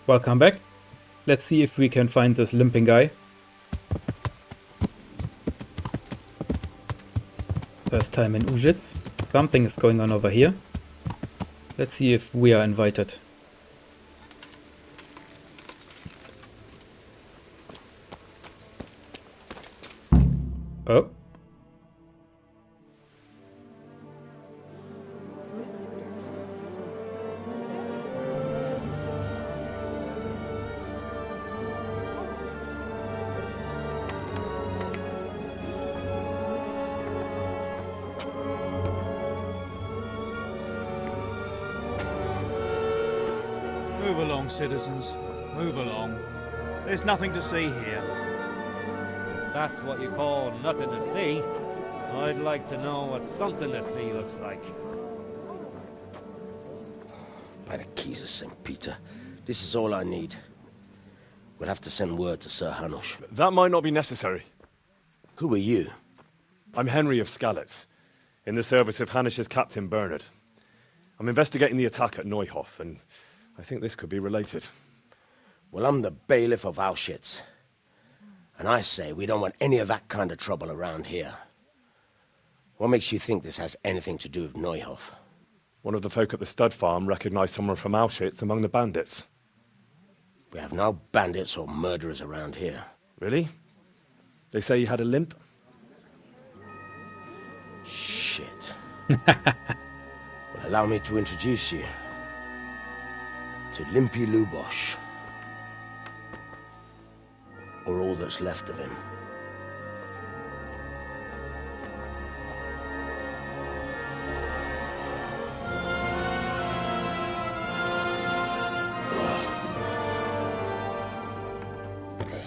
Welcome back. Let's see if we can find this limping guy. First time in Ujitz. Something is going on over here. Let's see if we are invited. Oh. Move along, citizens. Move along. There's nothing to see here. That's what you call nothing to see. I'd like to know what something to see looks like. By the keys of St. Peter, this is all I need. We'll have to send word to Sir Hanush. That might not be necessary. Who are you? I'm Henry of Skalitz, in the service of Hanush's Captain Bernard. I'm investigating the attack at Neuhof, and I think this could be related. Well, I'm the bailiff of Auschwitz. And I say we don't want any of that kind of trouble around here. What makes you think this has anything to do with Neuhof? One of the folk at the stud farm recognized someone from Auschwitz among the bandits. We have no bandits or murderers around here. Really? They say he had a limp? Shit. Well, allow me to introduce you to Limpy Lubosh. Or all that's left of him.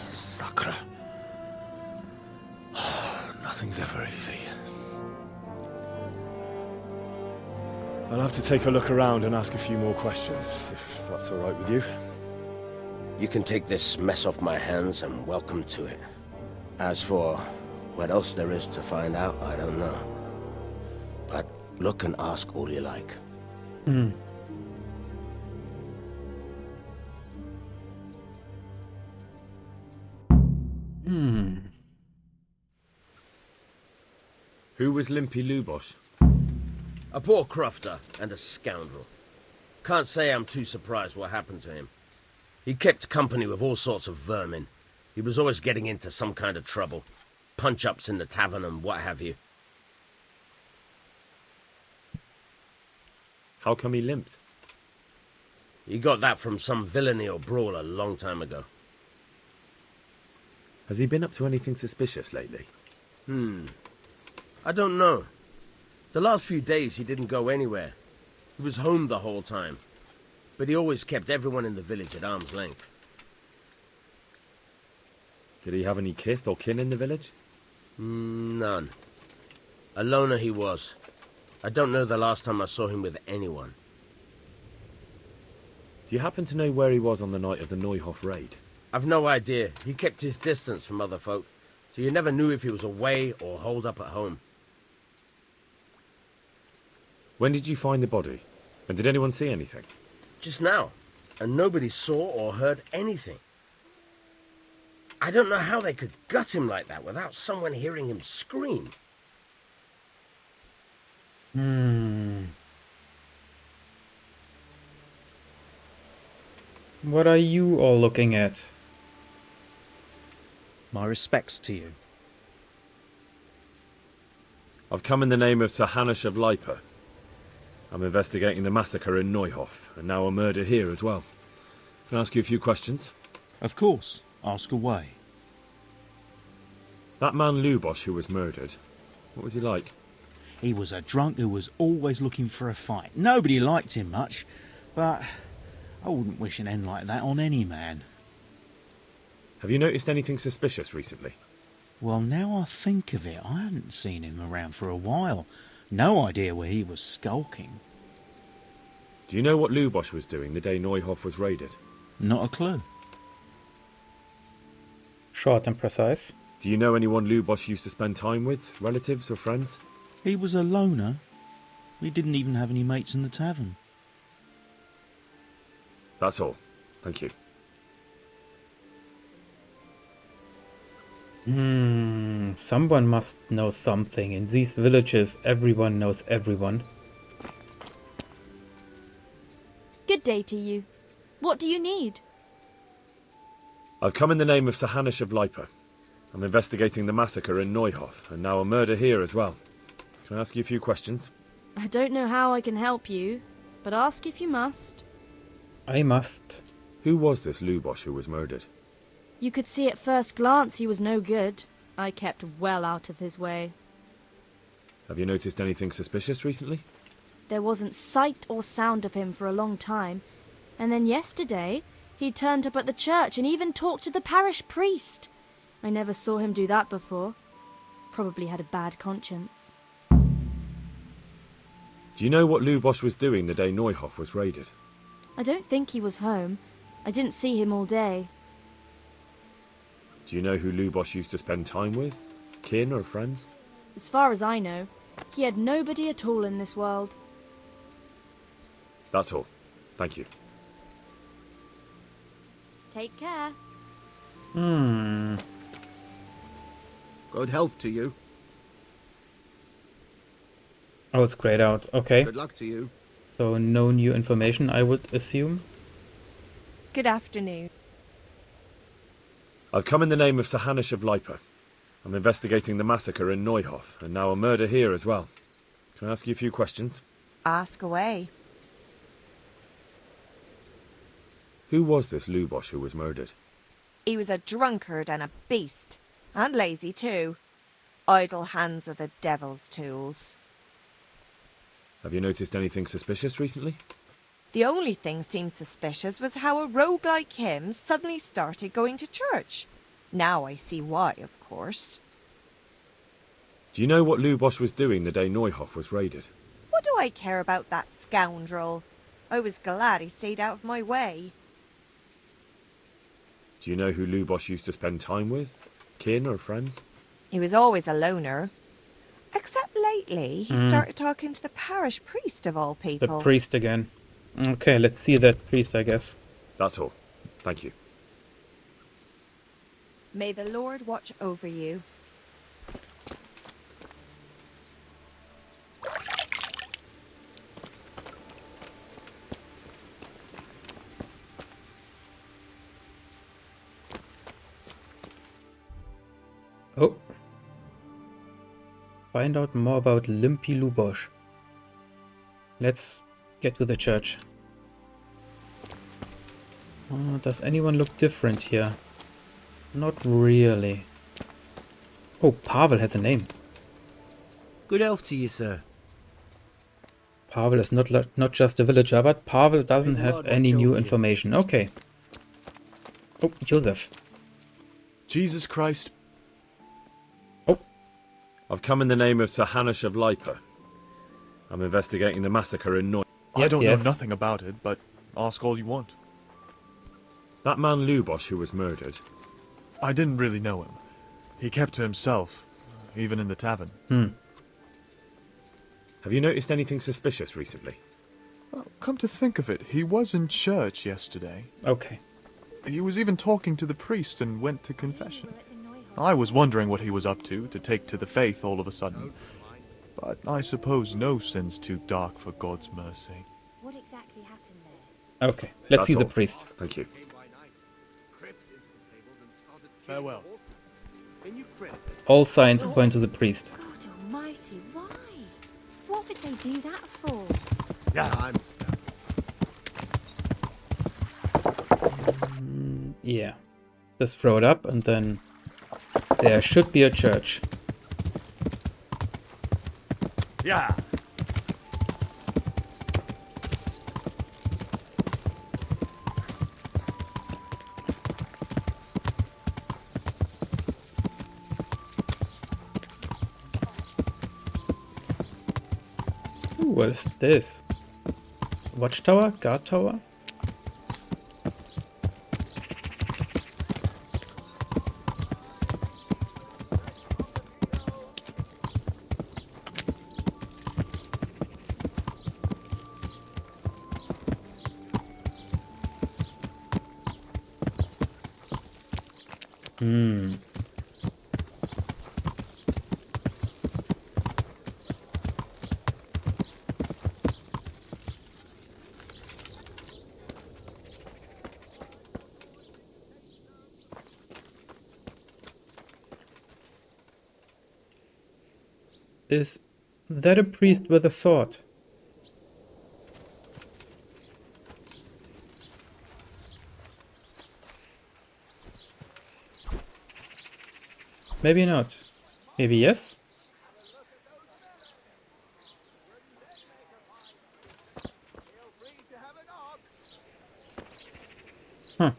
Sacre. Nothing's ever easy. I'll have to take a look around and ask a few more questions, if that's all right with you. You can take this mess off my hands and welcome to it. As for what else there is to find out, I don't know. But look and ask all you like. Hmm. Who was Limpy Lubosh? A poor crofter and a scoundrel. Can't say I'm too surprised what happened to him. He kept company with all sorts of vermin. He was always getting into some kind of trouble. Punch-ups in the tavern and what have you. How come he limped? He got that from some villainy or brawl a long time ago. Has he been up to anything suspicious lately? I don't know. The last few days he didn't go anywhere. He was home the whole time. But he always kept everyone in the village at arm's length. Did he have any kith or kin in the village? None. A loner he was. I don't know the last time I saw him with anyone. Do you happen to know where he was on the night of the Neuhof raid? I've no idea. He kept his distance from other folk, so you never knew if he was away or holed up at home. When did you find the body? And did anyone see anything? Just now, and nobody saw or heard anything. I don't know how they could gut him like that without someone hearing him scream. What are you all looking at? My respects to you. I've come in the name of Sir Hanush of Lipa. I'm investigating the massacre in Neuhof, and now a murder here as well. Can I ask you a few questions? Of course. Ask away. That man Lubosh who was murdered, what was he like? He was a drunk who was always looking for a fight. Nobody liked him much, but I wouldn't wish an end like that on any man. Have you noticed anything suspicious recently? Well, now I think of it, I hadn't seen him around for a while. No idea where he was skulking. Do you know what Lubosh was doing the day Neuhof was raided? Not a clue. Short and precise. Do you know anyone Lubosh used to spend time with? Relatives or friends? He was a loner. We didn't even have any mates in the tavern. That's all. Thank you. Someone must know something. In these villages, everyone knows everyone. Good day to you. What do you need? I've come in the name of Sir Hanish of Lipa. I'm investigating the massacre in Neuhof, and now a murder here as well. Can I ask you a few questions? I don't know how I can help you, but ask if you must. I must. Who was this Lubosh who was murdered? You could see at first glance he was no good. I kept well out of his way. Have you noticed anything suspicious recently? There wasn't sight or sound of him for a long time, and then yesterday he turned up at the church and even talked to the parish priest. I never saw him do that before. Probably had a bad conscience. Do you know what Lubosh was doing the day Neuhof was raided? I don't think he was home. I didn't see him all day. Do you know who Lubosh used to spend time with? Kin or friends? As far as I know, he had nobody at all in this world. That's all. Thank you. Take care. Good health to you. Oh, it's grayed out. Okay. Good luck to you. So no new information, I would assume. Good afternoon. I've come in the name of Sir Hanish of Lipa. I'm investigating the massacre in Neuhof, and now a murder here as well. Can I ask you a few questions? Ask away. Who was this Lubosh who was murdered? He was a drunkard and a beast. And lazy too. Idle hands are the devil's tools. Have you noticed anything suspicious recently? The only thing seemed suspicious was how a rogue like him suddenly started going to church. Now I see why, of course. Do you know what Lubosh was doing the day Neuhof was raided? What do I care about that scoundrel? I was glad he stayed out of my way. Do you know who Lubosh used to spend time with? Kin or friends? He was always a loner. Except lately, he started talking to the parish priest of all The people. priest again. Okay, let's see that priest, I guess. That's all. Thank you. May the Lord watch over you. Oh. Find out more about Limpy Lubosh. Let's get to the church. Does anyone look different here? Not really. Oh, Pavel has a name. Good health to you, sir. Pavel is not just a villager, but Pavel doesn't have any new information. Okay. Oh, Joseph. Jesus Christ. I've come in the name of Sir Hanish of Lipa. I'm investigating the massacre in Neuhof. I Yes, don't yes. know nothing about it, but ask all you want. That man Lubosh who was murdered. I didn't really know him. He kept to himself, even in the tavern. Have you noticed anything suspicious recently? Well, come to think of it, he was in church yesterday. Okay. He was even talking to the priest and went to confession. I was wondering what he was up to take to the faith all of a sudden. But I suppose no sin's too dark for God's mercy. What exactly happened there? Okay, let's That's see the all. priest. Thank you. Farewell. All signs point to the priest. God almighty, why? What would they do that for? Yeah. Just throw it up and then there should be a church. Yeah. Ooh, what is this? Watchtower? Guard tower? Is that a priest with a sword? Maybe not. Maybe yes? Huh.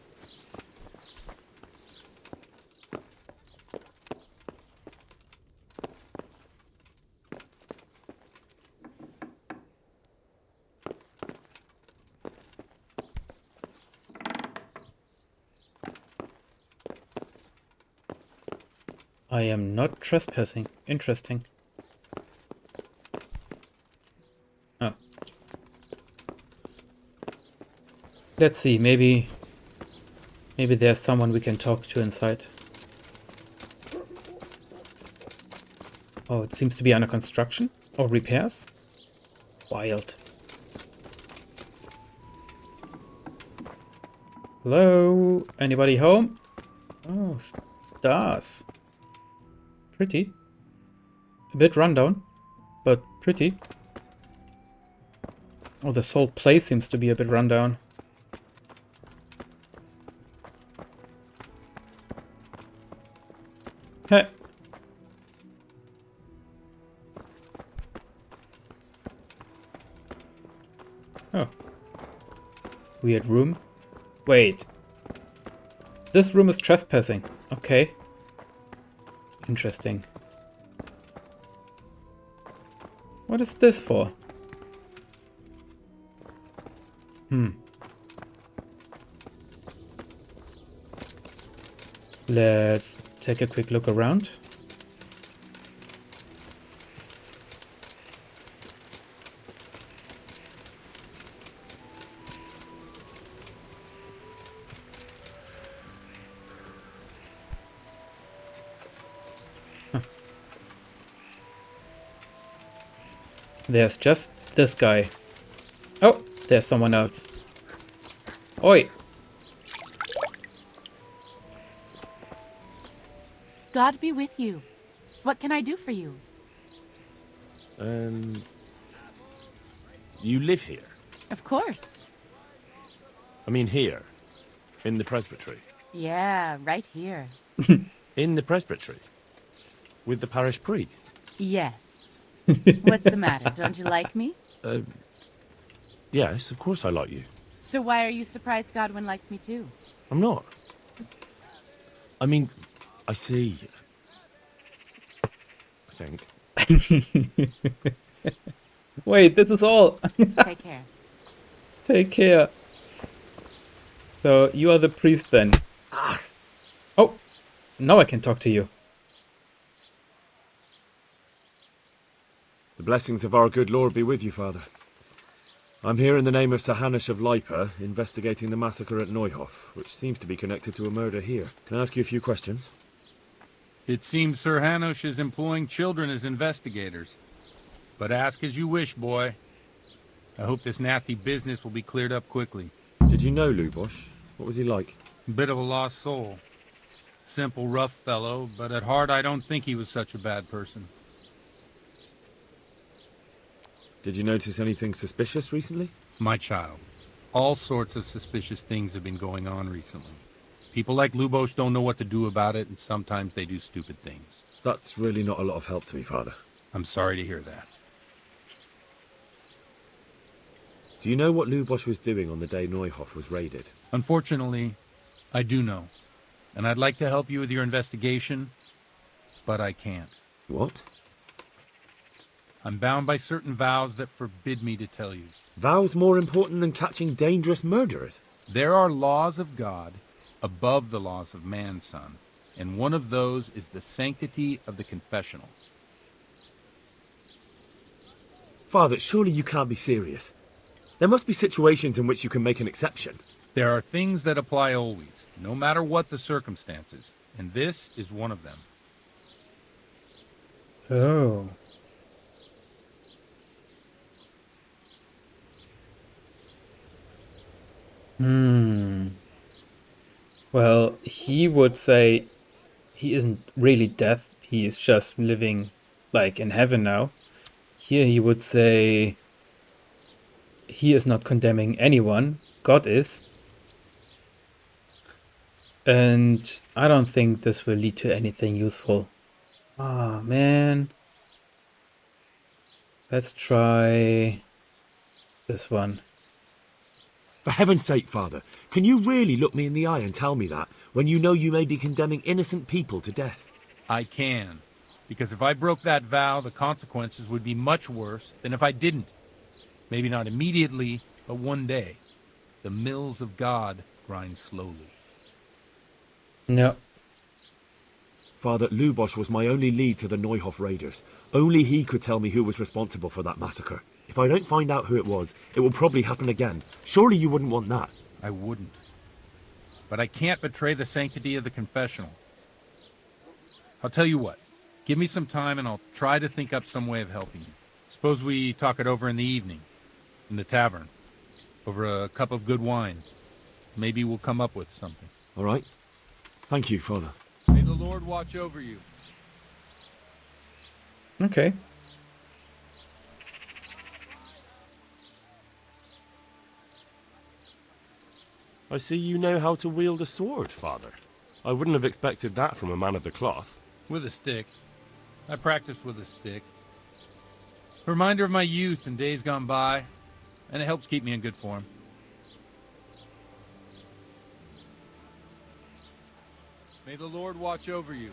I am not trespassing. Interesting. Oh. Let's see, maybe there's someone we can talk to inside. Oh, it seems to be under construction or repairs. Wild. Hello? Anybody home? Oh, stars. Pretty. A bit rundown, but pretty. Oh, this whole place seems to be a bit rundown. Heh. Oh. Weird room. Wait. This room is trespassing. Okay. Interesting. What is this for? Let's take a quick look around. There's just this guy. Oh, there's someone else. Oi! God be with you. What can I do for you? You live here? Of course. I mean here, in the presbytery. Yeah, right here. In the presbytery? With the parish priest? Yes. What's the matter? Don't you like me? Yes, of course I like you. So why are you surprised Godwin likes me too? I'm not. I mean, I see. I think. Wait, this is all. Take care. Take care. So, you are the priest then. Oh, now I can talk to you. The blessings of our good Lord be with you, Father. I'm here in the name of Sir Hanush of Lipa, investigating the massacre at Neuhof, which seems to be connected to a murder here. Can I ask you a few questions? It seems Sir Hanush is employing children as investigators. But ask as you wish, boy. I hope this nasty business will be cleared up quickly. Did you know Lubosh? What was he like? Bit of a lost soul. Simple, rough fellow, but at heart I don't think he was such a bad person. Did you notice anything suspicious recently? My child, all sorts of suspicious things have been going on recently. People like Lubosh don't know what to do about it, and sometimes they do stupid things. That's really not a lot of help to me, Father. I'm sorry to hear that. Do you know what Lubosh was doing on the day Neuhof was raided? Unfortunately, I do know. And I'd like to help you with your investigation, but I can't. What? I'm bound by certain vows that forbid me to tell you. Vows more important than catching dangerous murderers? There are laws of God above the laws of man, son, and one of those is the sanctity of the confessional. Father, surely you can't be serious. There must be situations in which you can make an exception. There are things that apply always, no matter what the circumstances, and this is one of them. Oh. Well, he would say he isn't really dead. He is just living like in heaven now. Here he would say he is not condemning anyone, God is. And I don't think this will lead to anything useful. Ah, man. Let's try this one. For heaven's sake, Father, can you really look me in the eye and tell me that, when you know you may be condemning innocent people to death? I can. Because if I broke that vow, the consequences would be much worse than if I didn't. Maybe not immediately, but one day. The mills of God grind slowly. No. Father, Lubosch was my only lead to the Neuhof raiders. Only he could tell me who was responsible for that massacre. If I don't find out who it was, it will probably happen again. Surely you wouldn't want that. I wouldn't. But I can't betray the sanctity of the confessional. I'll tell you what. Give me some time and I'll try to think up some way of helping you. Suppose we talk it over in the evening, in the tavern, over a cup of good wine. Maybe we'll come up with something. All right. Thank you, Father. May the Lord watch over you. Okay. I see you know how to wield a sword, Father. I wouldn't have expected that from a man of the cloth. With a stick. I practice with a stick. A reminder of my youth and days gone by, and it helps keep me in good form. May the Lord watch over you.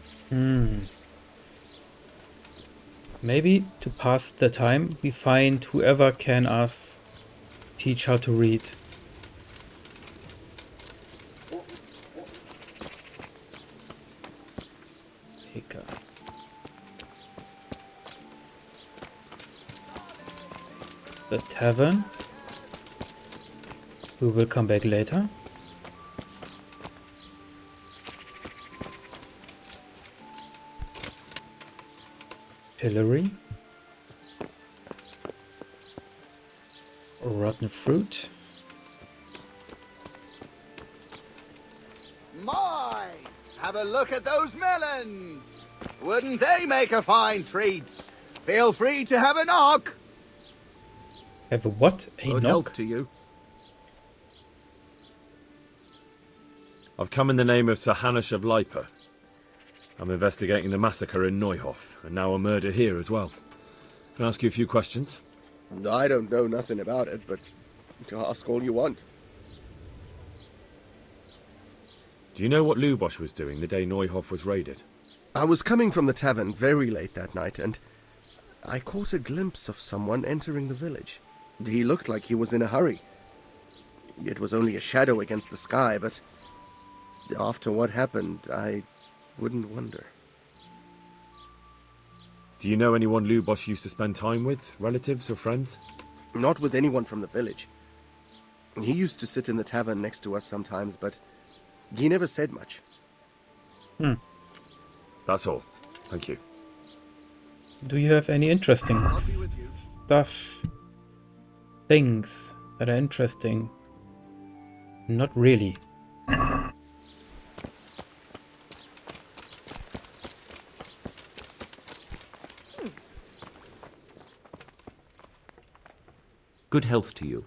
Maybe to pass the time, we find whoever can us teach how to read. Hiccup. The tavern. We will come back later. Pillory. Rotten fruit. My! Have a look at those melons! Wouldn't they make a fine treat? Feel free to have a knock! Have a what? A Good knock? health to you. I've come in the name of Sir Hanush of Lipa. I'm investigating the massacre in Neuhof, and now a murder here as well. Can I ask you a few questions? I don't know nothing about it, but ask all you want. Do you know what Lubosch was doing the day Neuhof was raided? I was coming from the tavern very late that night, and I caught a glimpse of someone entering the village. He looked like he was in a hurry. It was only a shadow against the sky, but after what happened, I wouldn't wonder. Do you know anyone Lubosch used to spend time with? Relatives or friends? Not with anyone from the village. He used to sit in the tavern next to us sometimes, but he never said much. That's all. Thank you. Do you have any interesting stuff? Things that are interesting? Not really. Good health to you.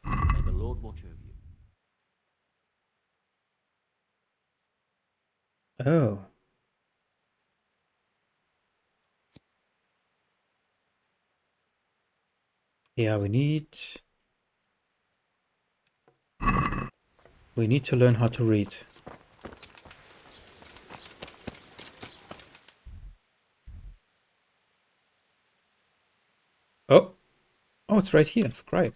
May the Lord watch over you. Oh. Yeah, we need to learn how to read. Oh, it's right here, scribe.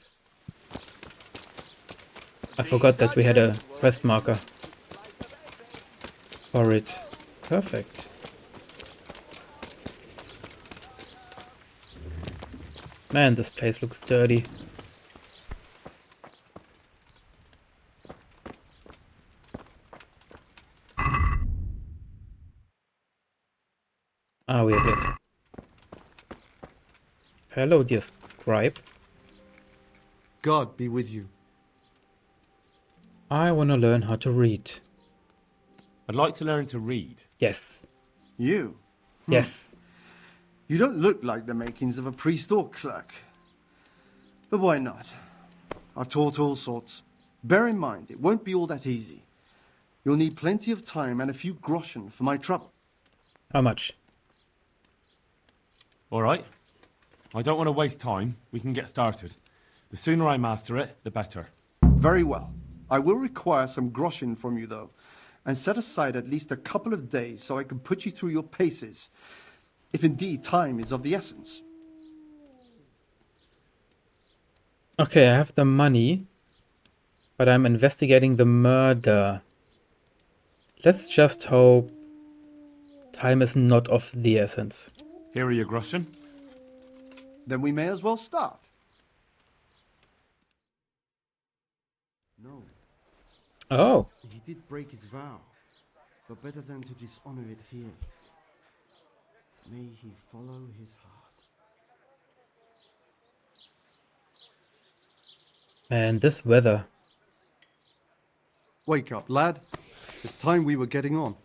I forgot that we had a quest marker for it. Perfect. Man, this place looks dirty. Ah, we are good. Hello, dear scribe. God be with you. I want to learn how to read. I'd like to learn to read. Yes. You? Yes. You don't look like the makings of a priest or clerk. But why not? I've taught all sorts. Bear in mind, it won't be all that easy. You'll need plenty of time and a few groschen for my trouble. How much? All right. I don't want to waste time. We can get started. The sooner I master it, the better. Very well. I will require some groschen from you, though, and set aside at least a couple of days so I can put you through your paces, if indeed time is of the essence. Okay, I have the money, but I'm investigating the murder. Let's just hope time is not of the essence. Here are your groschen. Then we may as well start. No. Oh. He did break his vow, but better than to dishonor it here. May he follow his heart. Man, this weather. Wake up, lad. It's time we were getting on.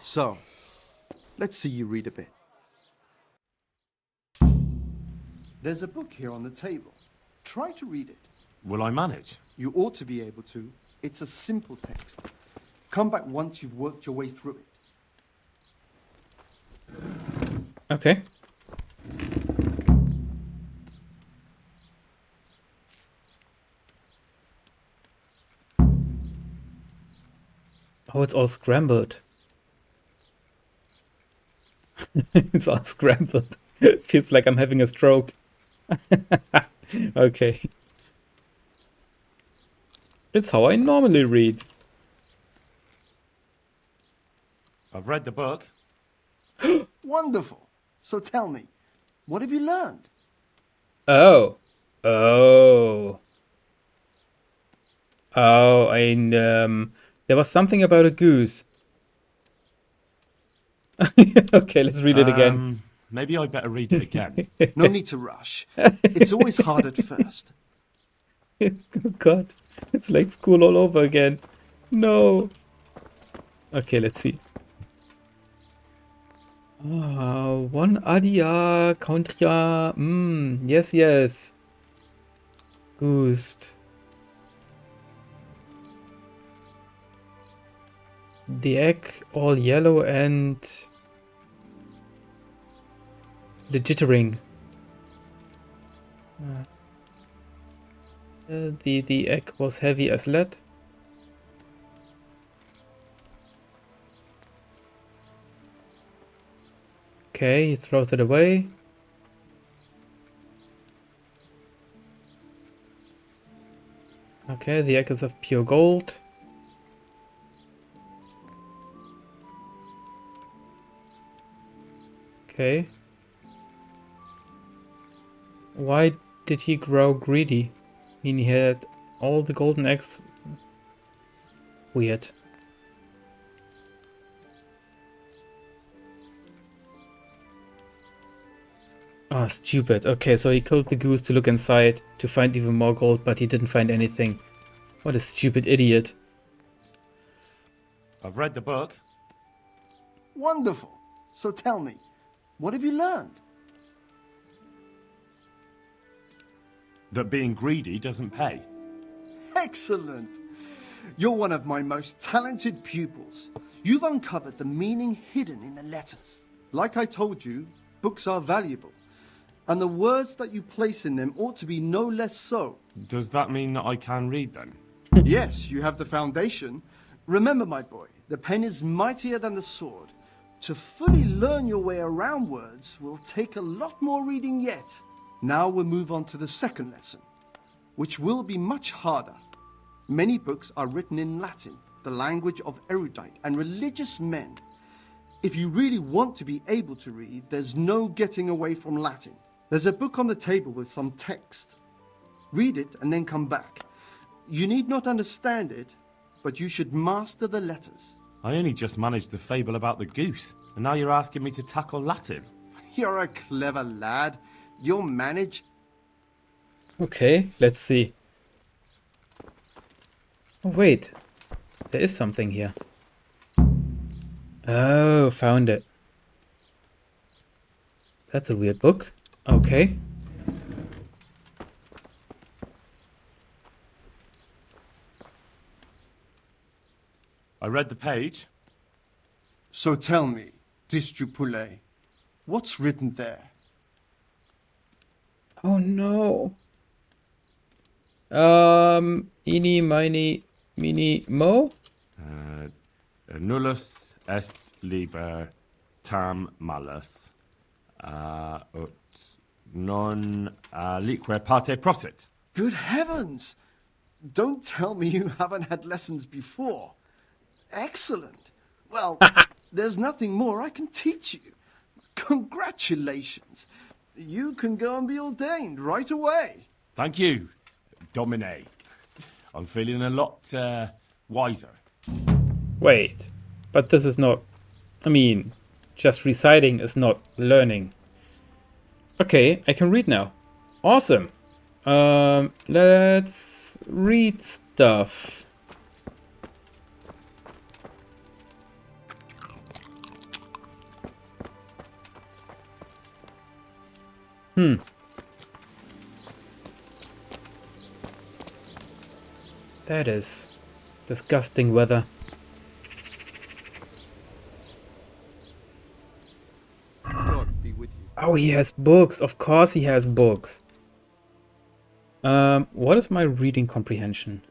So, let's see you read a bit. There's a book here on the table. Try to read it. Will I manage? You ought to be able to. It's a simple text. Come back once you've worked your way through it. Okay. Oh, it's all scrambled. It's all scrambled. Feels like I'm having a stroke. Okay. It's how I normally read. I've read the book. Wonderful. So tell me, what have you learned? Oh. Oh. Oh, there was something about a goose. Okay, let's read it again. Maybe I better read it again. No need to rush. It's always hard at first. Oh God, it's like school all over again. No. Okay, let's see. One adia contra. Yes, yes. Ghost. The egg all yellow and legittering. The egg was heavy as lead. Okay, he throws it away. Okay, the egg is of pure gold. Okay. Why did he grow greedy? I mean, he had all the golden eggs. Weird. Oh, stupid. Okay, so he killed the goose to look inside to find even more gold, but he didn't find anything. What a stupid idiot. I've read the book. Wonderful. So tell me, what have you learned? That being greedy doesn't pay. Excellent. You're one of my most talented pupils. You've uncovered the meaning hidden in the letters. Like I told you, books are valuable. And the words that you place in them ought to be no less so. Does that mean that I can read then? Yes, you have the foundation. Remember, my boy, the pen is mightier than the sword. To fully learn your way around words will take a lot more reading yet. Now we'll move on to the second lesson, which will be much harder. Many books are written in Latin, the language of erudite and religious men. If you really want to be able to read, there's no getting away from Latin. There's a book on the table with some text. Read it and then come back. You need not understand it, but you should master the letters. I only just managed the fable about the goose, and now you're asking me to tackle Latin. You're a clever lad. You'll manage. Okay, let's see. Oh, wait. There is something here. Oh, found it. That's a weird book. Okay. I read the page. So tell me, Distupule, what's written there? Oh no. Eeny, miny, miny, mo? Nullus est liber tam malus. Ut non alique parte prosit. Good heavens! Don't tell me you haven't had lessons before. Excellent. Well, there's nothing more I can teach you. Congratulations. You can go and be ordained right away. Thank you, Domine. I'm feeling a lot wiser. Wait, but this is not... I mean, just reciting is not learning. Okay, I can read now. Awesome. Let's read stuff. That is disgusting weather. God be with you. Oh, he has books. Of course he has books. What is my reading comprehension?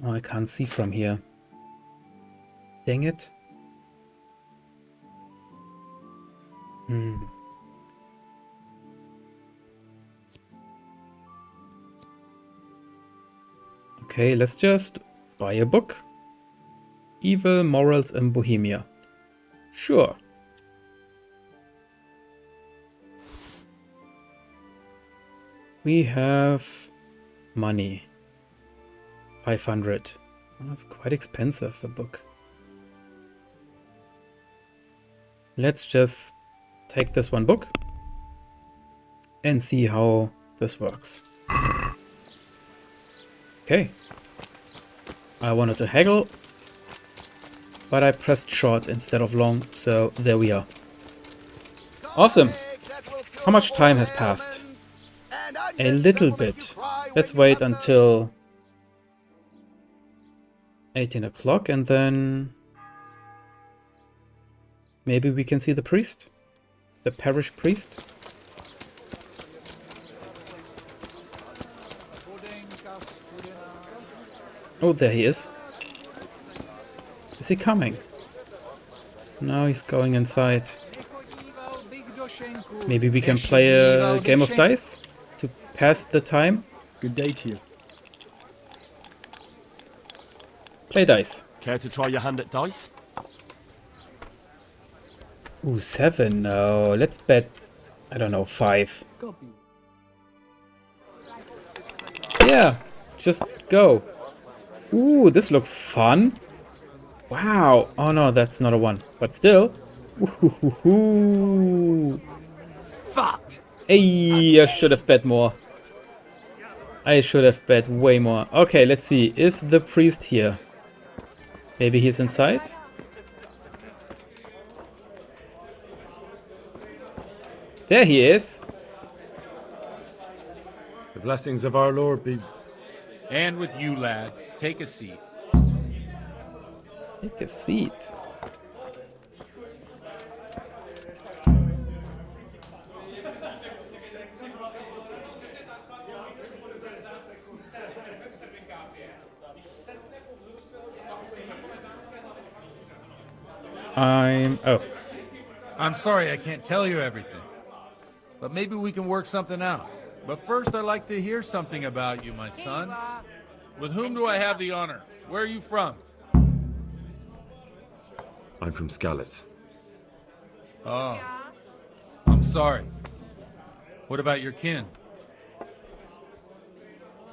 Oh, I can't see from here. Dang it. Okay, let's just buy a book. Evil Morals in Bohemia. Sure. We have money. 500. That's quite expensive, a book. Let's just take this one book and see how this works. Okay. I wanted to haggle, but I pressed short instead of long, so there we are. Awesome. How much time has passed? A little bit. Let's wait until 18 o'clock and then maybe we can see the priest? The parish priest? Oh, there he is. Is he coming? No, he's going inside. Maybe we can play a game of dice to pass the time? Good day to you. Play dice. Care to try your hand at dice? Ooh, 7. No, let's bet, I don't know, 5. Yeah, just go. Ooh, this looks fun. Wow. Oh no, that's not a 1. But still. Ooh. Fucked. Hey, I should have bet more. I should have bet way more. Okay, let's see. Is the priest here? Maybe he's inside? There he is. The blessings of our Lord be... And with you, lad. Take a seat. Take a seat. I'm sorry I can't tell you everything. But maybe we can work something out. But first I'd like to hear something about you, my son. With whom do I have the honor? Where are you from? I'm from Skalitz. Oh. I'm sorry. What about your kin?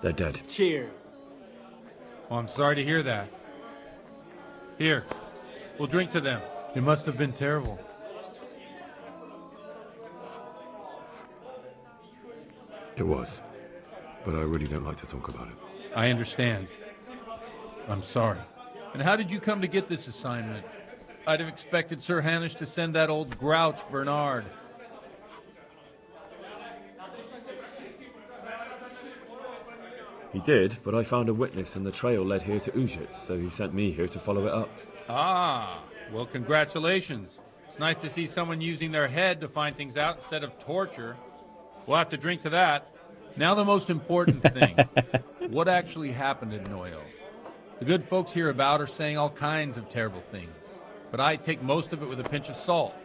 They're dead. Cheers. Oh, I'm sorry to hear that. Here, we'll drink to them. It must have been terrible. It was. But I really don't like to talk about it. I understand. I'm sorry. And how did you come to get this assignment? I'd have expected Sir Hanish to send that old grouch, Bernard. He did, but I found a witness and the trail led here to Ujit, so he sent me here to follow it up. Ah, well, congratulations. It's nice to see someone using their head to find things out instead of torture. We'll have to drink to that. Now the most important thing. What actually happened in Noyo? The good folks hereabout are saying all kinds of terrible things, but I take most of it with a pinch of salt.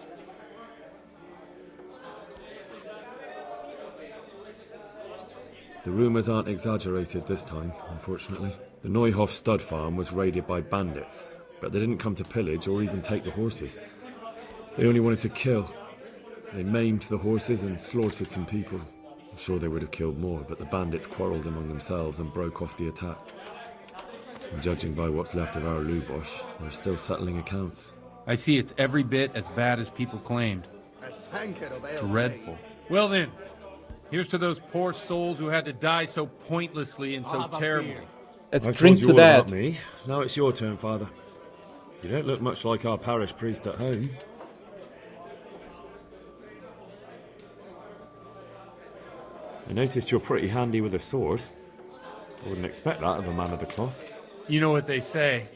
The rumours aren't exaggerated this time, unfortunately. The Neuhof stud farm was raided by bandits, but they didn't come to pillage or even take the horses. They only wanted to kill. They maimed the horses and slaughtered some people. I'm sure they would have killed more, but the bandits quarrelled among themselves and broke off the attack. And judging by what's left of our Lubosh, they're still settling accounts. I see it's every bit as bad as people claimed. Dreadful. Well then, here's to those poor souls who had to die so pointlessly and so terribly. Let's I've drink told you to all that. about me. Now it's your turn, Father. You don't look much like our parish priest at home. I noticed you're pretty handy with a sword. I wouldn't expect that of a man of the cloth. You know what they say.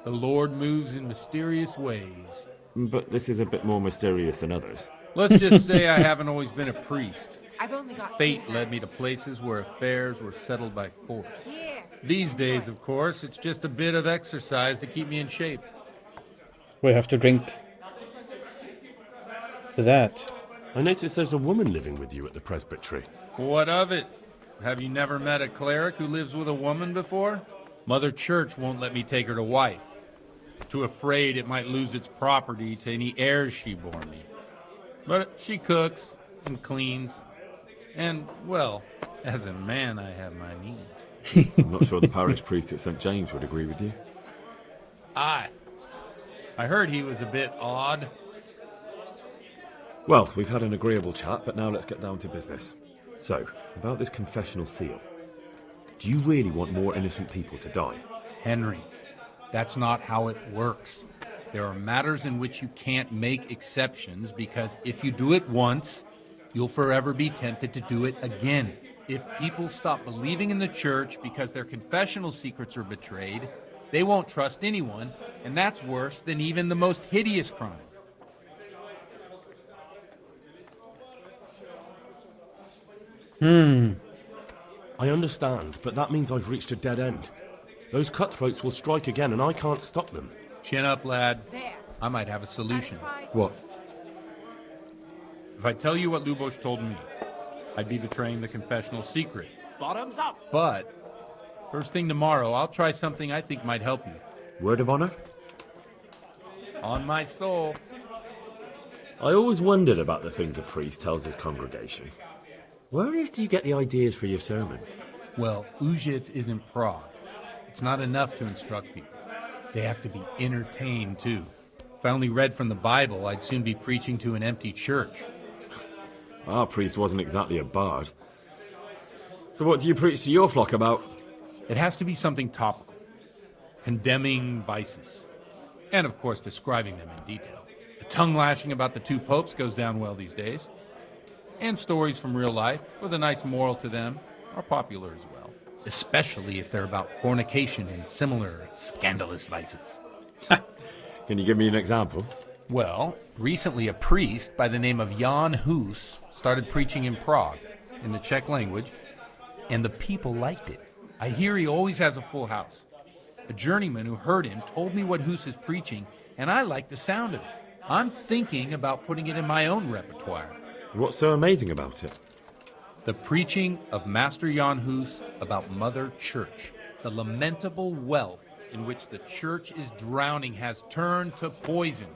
The Lord moves in mysterious ways. But this is a bit more mysterious than others. Let's just say I haven't always been a priest. I've only got Fate led me to places where affairs were settled by force. These days, of course, it's just a bit of exercise to keep me in shape. We have to drink to that. I noticed there's a woman living with you at the presbytery. What of it? Have you never met a cleric who lives with a woman before? Mother Church won't let me take her to wife. Too afraid it might lose its property to any heirs she bore me. But she cooks and cleans. And, well, as a man, I have my needs. I'm not sure the parish priest at St. James would agree with you. I heard he was a bit odd. Well, we've had an agreeable chat, but now let's get down to business. So, about this confessional seal. Do you really want more innocent people to die? Henry, that's not how it works. There are matters in which you can't make exceptions because if you do it once, you'll forever be tempted to do it again. If people stop believing in the church because their confessional secrets are betrayed, they won't trust anyone, and that's worse than even the most hideous crime. I understand, but that means I've reached a dead end. Those cutthroats will strike again, and I can't stop them. Chin up, lad. I might have a solution. What? If I tell you what Lubosh told me, I'd be betraying the confessional secret. bottoms up. But, first thing tomorrow, I'll try something I think might help you. Word of honor? On my soul. I always wondered about the things a priest tells his congregation. Where on earth do you get the ideas for your sermons? Well, Ujits is in Prague. It's not enough to instruct people. They have to be entertained, too. If I only read from the Bible, I'd soon be preaching to an empty church. Our priest wasn't exactly a bard. So what do you preach to your flock about? It has to be something topical. Condemning vices. And, of course, describing them in detail. The tongue-lashing about the two popes goes down well these days. And stories from real life, with a nice moral to them, are popular as well. Especially if they're about fornication and similar scandalous vices. Can you give me an example? Well, recently a priest by the name of Jan Hus started preaching in Prague, in the Czech language, and the people liked it. I hear he always has a full house. A journeyman who heard him told me what Hus is preaching, and I like the sound of it. I'm thinking about putting it in my own repertoire. What's so amazing about it? The preaching of Master Jan Hus about Mother Church. The lamentable wealth in which the church is drowning has turned to poison.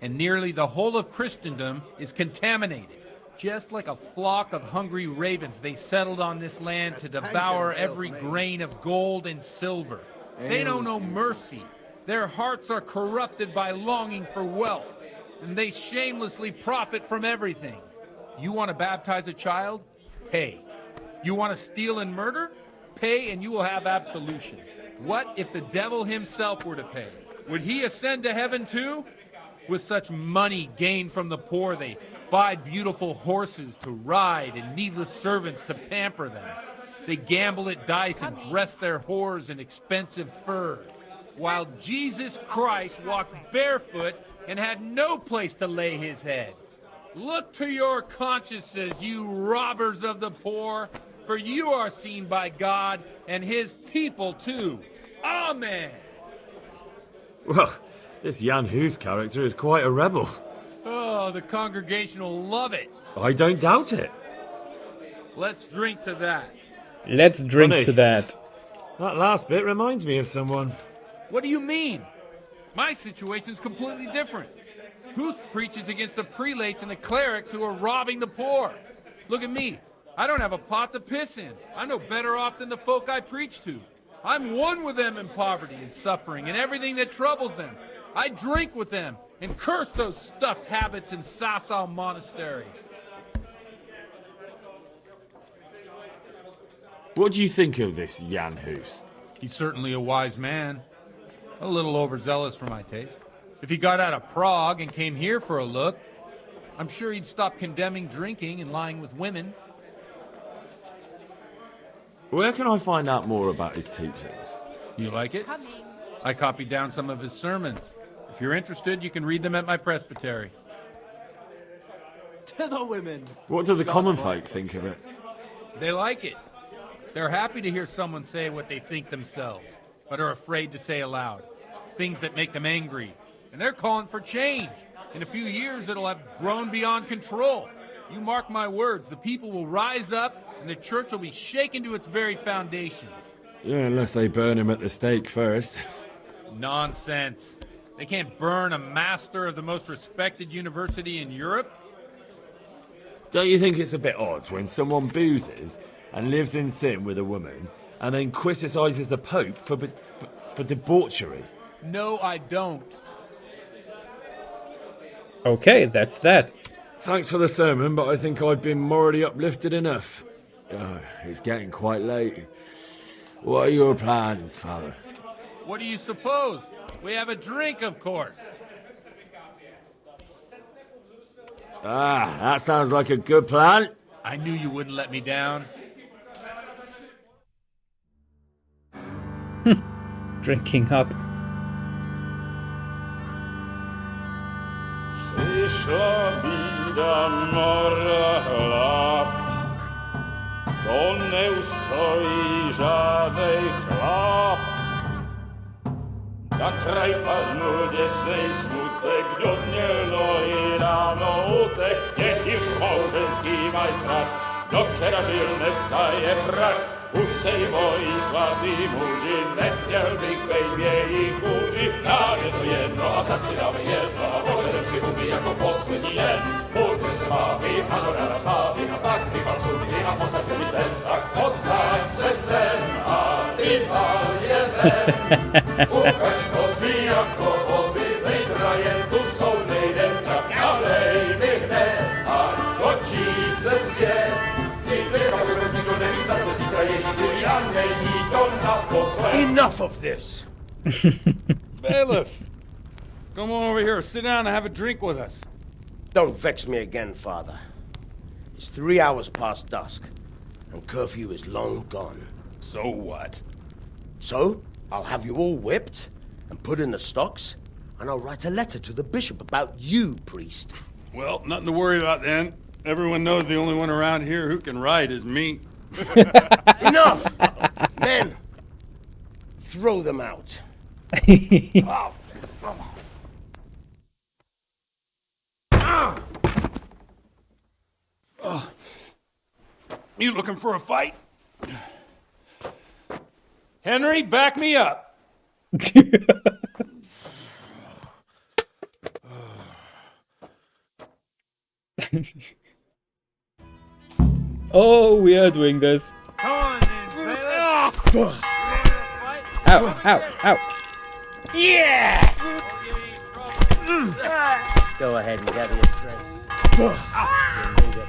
And nearly the whole of Christendom is contaminated. Just like a flock of hungry ravens, they settled on this land to devour every grain of gold and silver. They know no mercy. Their hearts are corrupted by longing for wealth, and they shamelessly profit from everything. You want to baptize a child? Pay. You want to steal and murder? Pay and you will have absolution. What if the devil himself were to pay? Would he ascend to heaven too? With such money gained from the poor, they buy beautiful horses to ride and needless servants to pamper them. They gamble at dice and dress their whores in expensive furs, while Jesus Christ walked barefoot and had no place to lay his head. Look to your consciences, you robbers of the poor, for you are seen by God and his people too. Amen. Well, this Jan Hus character is quite a rebel. Oh, the congregation will love it. I don't doubt it. Let's drink to that. Let's drink Funny. to that. That last bit reminds me of someone. What do you mean? My situation's completely different. Huth preaches against the prelates and the clerics who are robbing the poor. Look at me. I don't have a pot to piss in. I'm no better off than the folk I preach to. I'm one with them in poverty and suffering and everything that troubles them. I drink with them and curse those stuffed habits in Sasau Monastery. What do you think of this Jan Hus? He's certainly a wise man. A little overzealous for my taste. If he got out of Prague and came here for a look, I'm sure he'd stop condemning drinking and lying with women. Where can I find out more about his teachings? You like it? I copied down some of his sermons. If you're interested, you can read them at my presbytery. To the women. What do the common folk think of it? They like it. They're happy to hear someone say what they think themselves, but are afraid to say aloud. Things that make them angry. And they're calling for change. In a few years, it'll have grown beyond control. You mark my words, the people will rise up, and the church will be shaken to its very foundations. Yeah, unless they burn him at the stake first. Nonsense. They can't burn a master of the most respected university in Europe? Don't you think it's a bit odd when someone boozes and lives in sin with a woman and then criticises the Pope for debauchery? No, I don't. Okay, that's that. Thanks for the sermon, but I think I've been morally uplifted enough. Oh, it's getting quite late. What are your plans, Father? What do you suppose? We have a drink, of course. Ah, that sounds like a good plan. I knew you wouldn't let me down. Drinking up. Przyszła bida mora lat, to nie ustoi żadnej chlap. Na kraj panuje sej smutek, do dnie i rano utek, niech już małżeński majstrat, do wczera żylne staje prak. Už sej bojí svatý muži, nechtěl bych bejbě jich muži. Nám je to jedno a tak si dáme jedno a požadem si umí jako poslední den. Můžeme se bávit a do rána slávit a tak vypal sudy a posaď se mi sem. Tak posaď se sem a vypal je ven. Ukaž kozy jako vozy, zítra jen tu jsou nejdem, tak nalej mi hned, až točí se svět. Enough of this! Bailiff! Come on over here, sit down and have a drink with us. Don't vex me again, Father. It's 3 hours past dusk, and curfew is long gone. So what? So, I'll have you all whipped and put in the stocks, and I'll write a letter to the bishop about you, priest. Well, nothing to worry about then. Everyone knows the only one around here who can ride is me. Enough! Men, throw them out. You looking for a fight? Henry, back me up. Oh, we are doing this. Come on, then, bailiff. Ow, ow, ow. Yeah! Go ahead and gather your strength. You need it.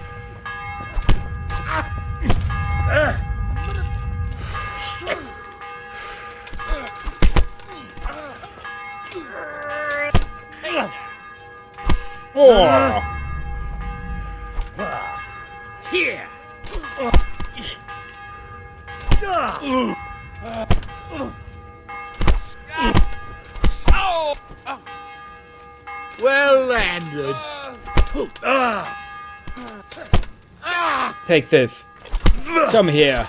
Well landed. Take this. Come here.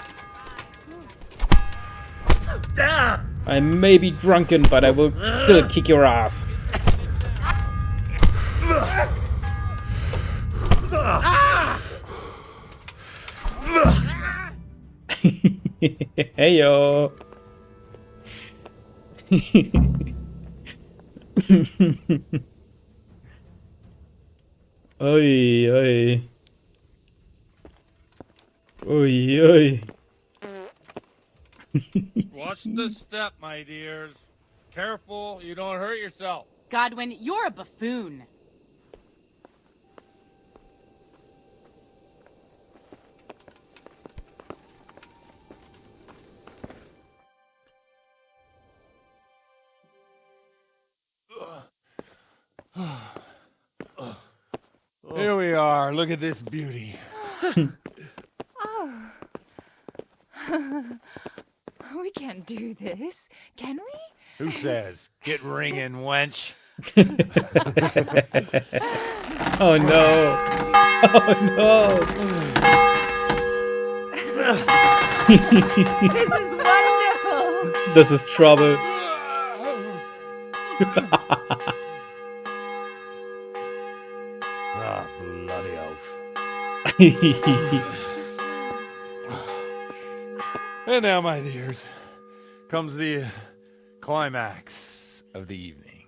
I may be drunken, but I will still kick your ass. Hey yo. Oi, oi. Oi, oi. Watch the step, my dears. Careful, you don't hurt yourself. Godwin, you're a buffoon. Here we are. Look at this beauty. We can't do this, can we? Who says? Get ringing, wench. Oh no. Oh no. This is wonderful. This is trouble. Ah, bloody oath. And now, my dears, comes the climax of the evening.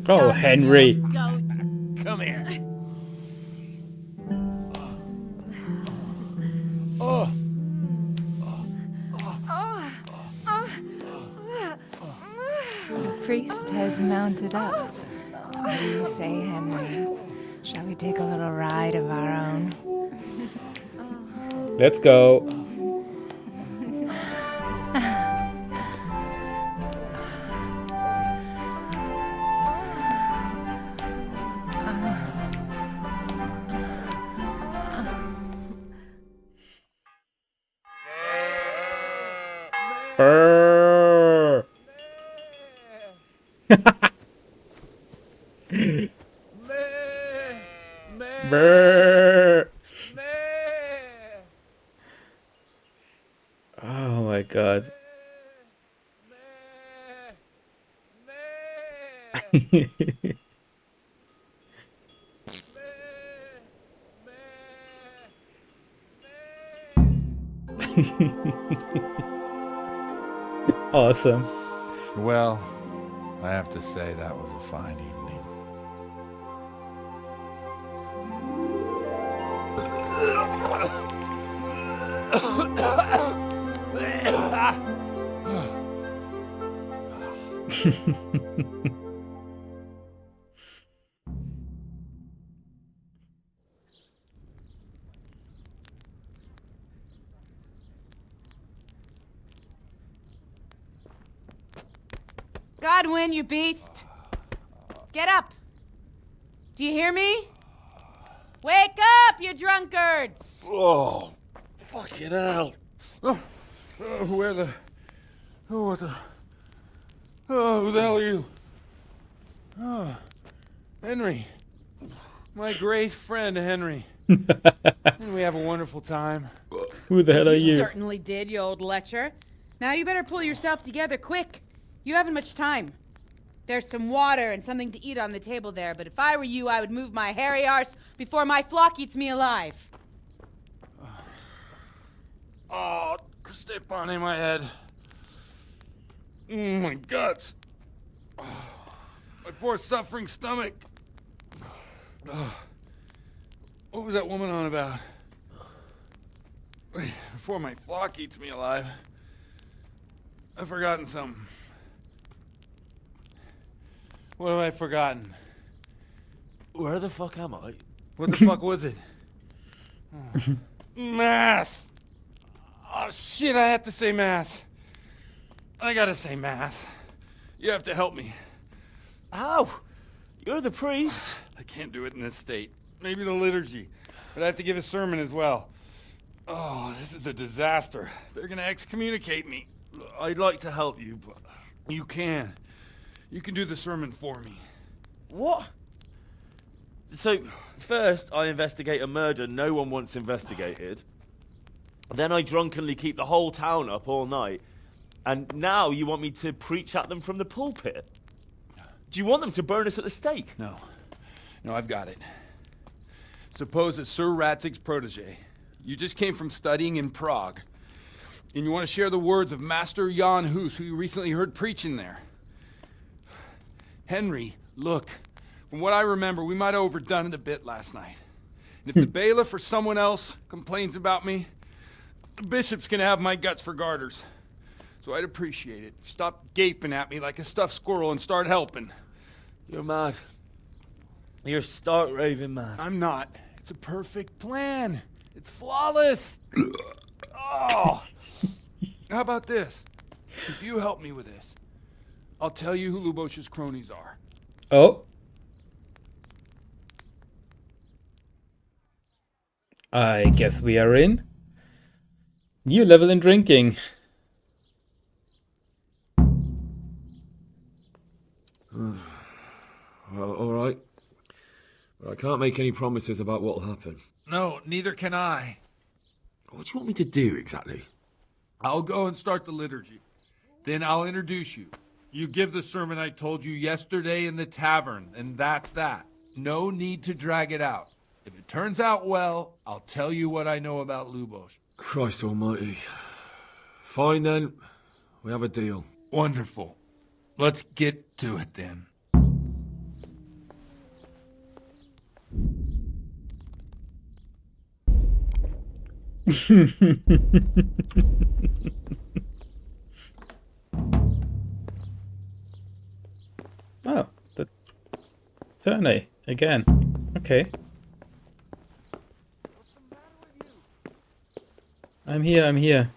Oh, Henry. Come here. Oh. The priest has mounted up. What do you say, Henry? Shall we take a little ride of our own? Let's go. Brrr. Brrr. Oh my god. Awesome. Well, I have to say that was a fine evening. Godwin, you beast! Get up! Do you hear me? Wake up, you drunkards! Oh, fucking hell. Where the... Oh, what the... Oh, who the hell are you? Oh, Henry. My great friend, Henry. And we have a wonderful time. Who the hell are you? Certainly did, you old lecher. Now you better pull yourself together quick. You haven't much time. There's some water and something to eat on the table there, but if I were you, I would move my hairy arse before my flock eats me alive. Oh, step on in my head. My guts. Oh, my poor suffering stomach. Oh, what was that woman on about? Before my flock eats me alive. I've forgotten something. What have I forgotten? Where the fuck am I? What the fuck was it? Oh. Mass! Oh shit, I have to say mass. I gotta say mass. You have to help me. How? You're the priest. I can't do it in this state. Maybe the liturgy. But I have to give a sermon as well. Oh, this is a disaster. They're gonna excommunicate me. I'd like to help you, but... You can. You can do the sermon for me. What? So, first I investigate a murder no one wants investigated. Then I drunkenly keep the whole town up all night. And now you want me to preach at them from the pulpit? Do you want them to burn us at the stake? No. No, I've got it. Suppose as Sir Ratzig's protege, you just came from studying in Prague, and you want to share the words of Master Jan Hus, who you recently heard preaching there. Henry, look, from what I remember, we might have overdone it a bit last night. And if the bailiff or someone else complains about me, the bishop's gonna have my guts for garters. So I'd appreciate it. Stop gaping at me like a stuffed squirrel and start helping. You're mad. You're stark raving mad. I'm not. It's a perfect plan. It's flawless. Oh. How about this? If you help me with this, I'll tell you who Lubosh's cronies are. Oh. I guess we are in. New level in drinking. Well, alright. But I can't make any promises about what'll happen. No, neither can I. What do you want me to do, exactly? I'll go and start the liturgy. Then I'll introduce you. You give the sermon I told you yesterday in the tavern, and that's that. No need to drag it out. If it turns out well, I'll tell you what I know about Lubosh. Christ almighty. Fine then. We have a deal. Wonderful. Let's get to it then. Oh, the tourney again. Okay. I'm here.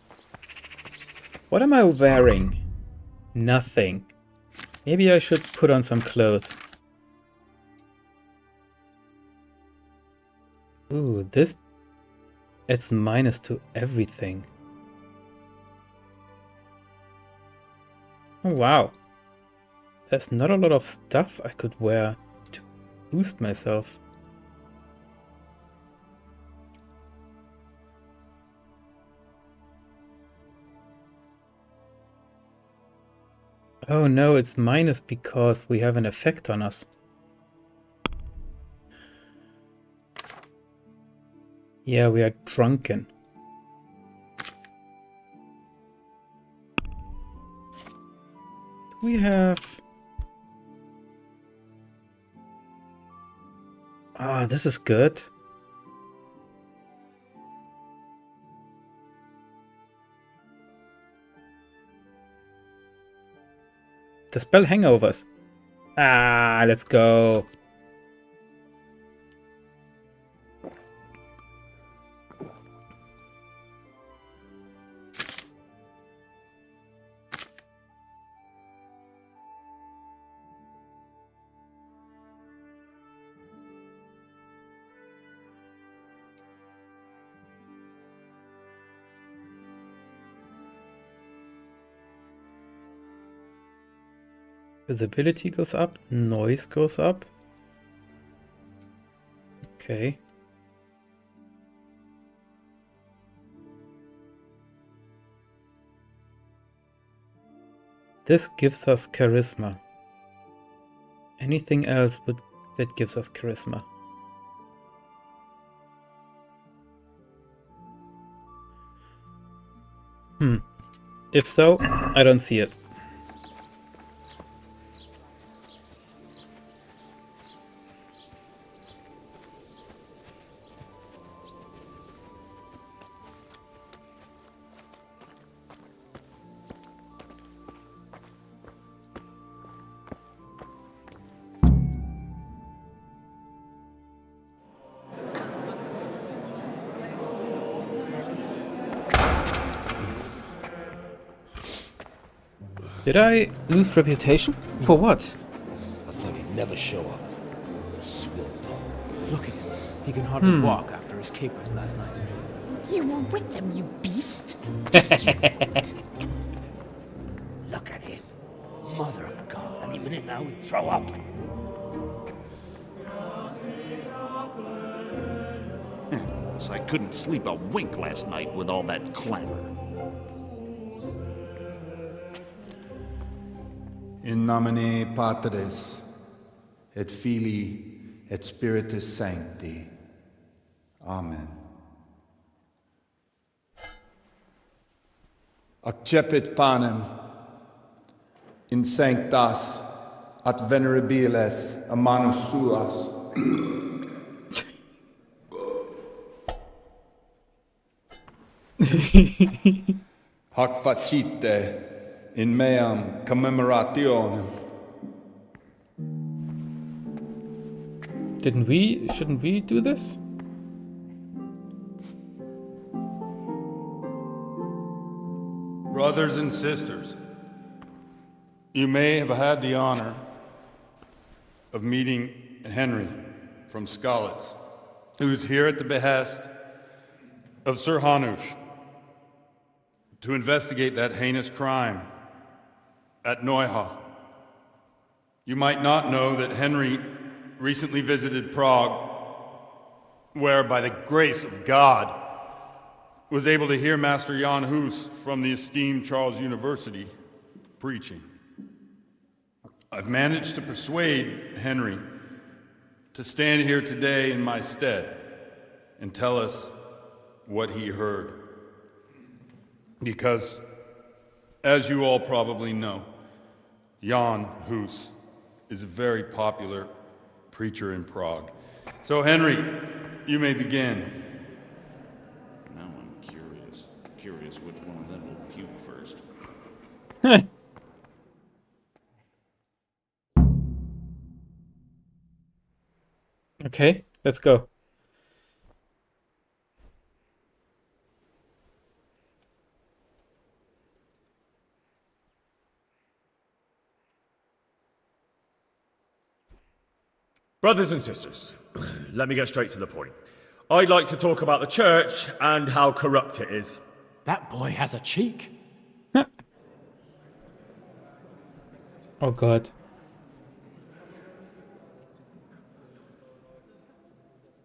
What am I wearing? Nothing. Maybe I should put on some clothes. Ooh, this... It's minus to everything. Oh, wow. There's not a lot of stuff I could wear to boost myself. Oh no, it's minus because we have an effect on us. Yeah, we are drunken. We have... Ah, this is good. Dispel hangovers. Ah, let's go. Visibility goes up, noise goes up. Okay. This gives us charisma. Anything else that gives us charisma? If so, I don't see it. Did I lose reputation? For what? never show up. The swill dog. Look at him. He can hardly walk after his capers last night. You were with them, you beast. Look at him. Mother of God, any minute now he'll throw up. So I couldn't sleep a wink last night with all that clamor. In nomine Patris, et Filii, et Spiritus Sancti. Amen. Accepit panem in sanctas at venerabiles a manus suas. Hoc facite in meam commemorationem. Shouldn't we do this? Brothers and sisters, you may have had the honor of meeting Henry from Skalitz, who is here at the behest of Sir Hanush to investigate that heinous crime at Neuhof. You might not know that Henry recently visited Prague, where, by the grace of God, was able to hear Master Jan Hus from the esteemed Charles University preaching. I've managed to persuade Henry to stand here today in my stead and tell us what he heard. Because, as you all probably know, Jan Hus is a very popular preacher in Prague. So, Henry, you may begin. Now I'm curious which one of them will puke first. Okay, let's go. Brothers and sisters, let me get straight to the point. I'd like to talk about the church and how corrupt it is. That boy has a cheek. Oh God.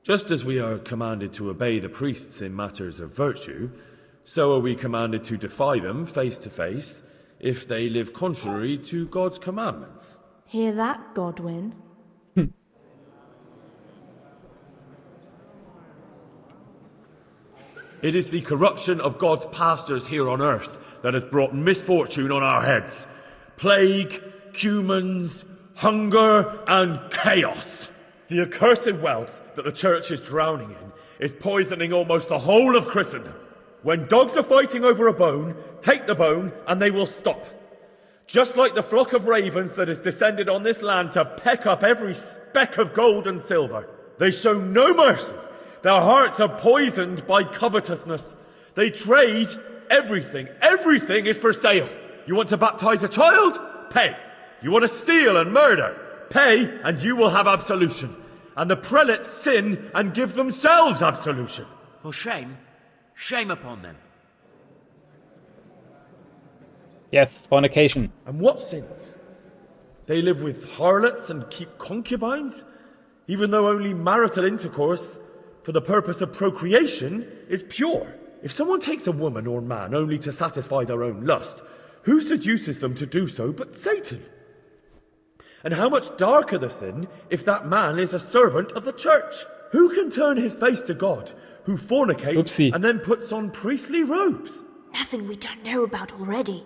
Just as we are commanded to obey the priests in matters of virtue, so are we commanded to defy them face to face if they live contrary to God's commandments. Hear that, Godwin? It is the corruption of God's pastors here on earth that has brought misfortune on our heads. Plague, cumens, hunger, and chaos. The accursed wealth that the church is drowning in is poisoning almost the whole of Christendom. When dogs are fighting over a bone, take the bone and they will stop. Just like the flock of ravens that has descended on this land to peck up every speck of gold and silver. They show no mercy. Their hearts are poisoned by covetousness. They trade everything. Everything is for sale. You want to baptize a child? Pay. You want to steal and murder? Pay, and you will have absolution. And the prelates sin and give themselves absolution. For shame. Shame upon them. Yes, fornication. And what sins? They live with harlots and keep concubines, even though only marital intercourse for the purpose of procreation is pure. If someone takes a woman or man only to satisfy their own lust, who seduces them to do so but Satan? And how much darker the sin if that man is a servant of the church? Who can turn his face to God, who fornicates and then puts on priestly robes? Nothing we don't know about already.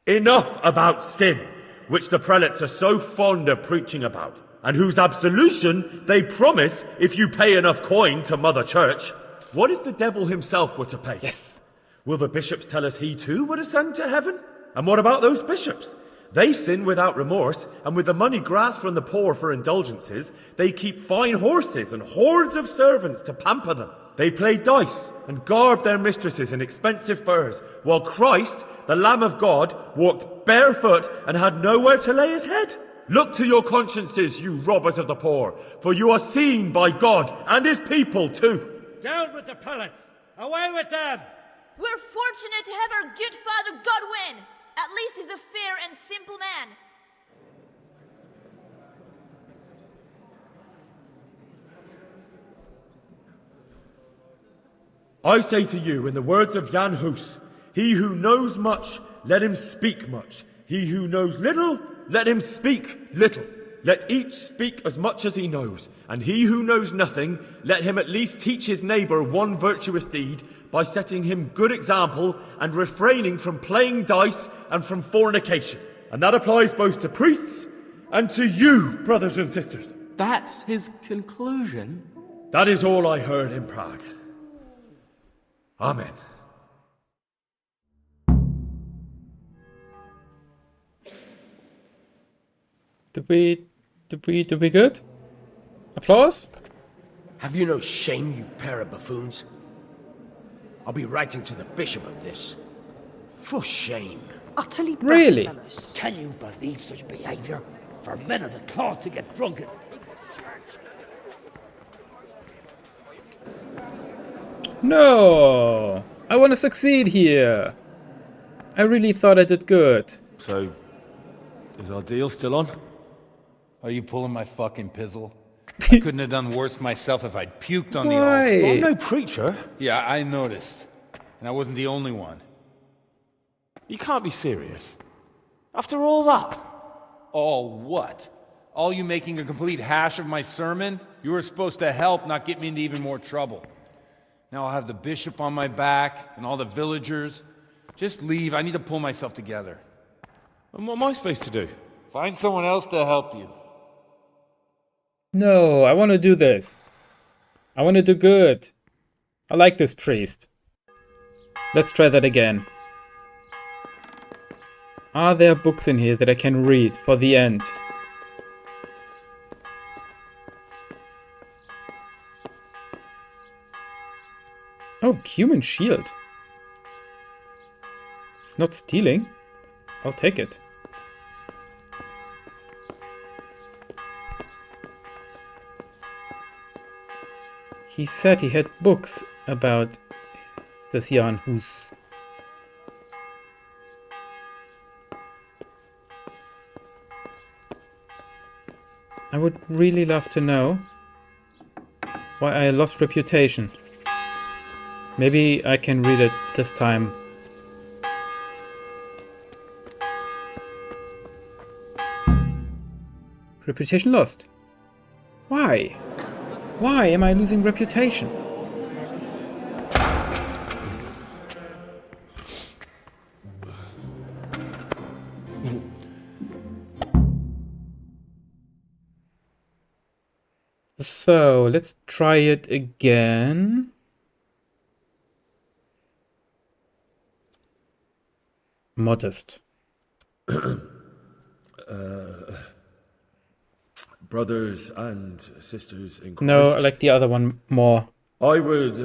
Enough about sin, which the prelates are so fond of preaching about, and whose absolution they promise if you pay enough coin to Mother Church. What if the devil himself were to pay? Yes. Will the bishops tell us he too would ascend to heaven? And what about those bishops? They sin without remorse, and with the money grasped from the poor for indulgences, they keep fine horses and hordes of servants to pamper them. They played dice and garbed their mistresses in expensive furs, while Christ, the Lamb of God, walked barefoot and had nowhere to lay his head. Look to your consciences, you robbers of the poor, for you are seen by God and his people too. Down with the pullets! Away with them! We're fortunate to have our good father Godwin. At least he's a fair and simple man. I say to you in the words of Jan Hus, he who knows much, let him speak much. He who knows little, let him speak little. Let each speak as much as he knows, and he who knows nothing, let him at least teach his neighbour one virtuous deed by setting him good example and refraining from playing dice and from fornication. And that applies both to priests and to you, brothers and sisters. That's his conclusion? That is all I heard in Prague. Amen. Did we good? Applause? Have you no shame, you pair of buffoons? I'll be writing to the bishop of this. For shame. Utterly Really? blasphemous. Can you believe such behavior? For men of the cloth to get drunk at pigs' church. No! I want to succeed here. I really thought I did good. So, is our deal still on? Are you pulling my fucking pizzle? I couldn't have done worse myself if I'd puked on the altar. Why? I'm no preacher. Yeah, I noticed. And I wasn't the only one. You can't be serious. After all that. All what? All you making a complete hash of my sermon? You were supposed to help, not get me into even more trouble. Now I'll have the bishop on my back and all the villagers. Just leave. I need to pull myself together. And what am I supposed to do? Find someone else to help you. No, I want to do this. I want to do good. I like this priest. Let's try that again. Are there books in here that I can read for the end? Oh, human shield. It's not stealing. I'll take it. He said he had books about this Jan Hus. I would really love to know why I lost reputation. Maybe I can read it this time. Reputation lost. Why? Why am I losing reputation? So, let's try it again. Modest. Brothers and sisters in Christ. No, I like the other one more. I would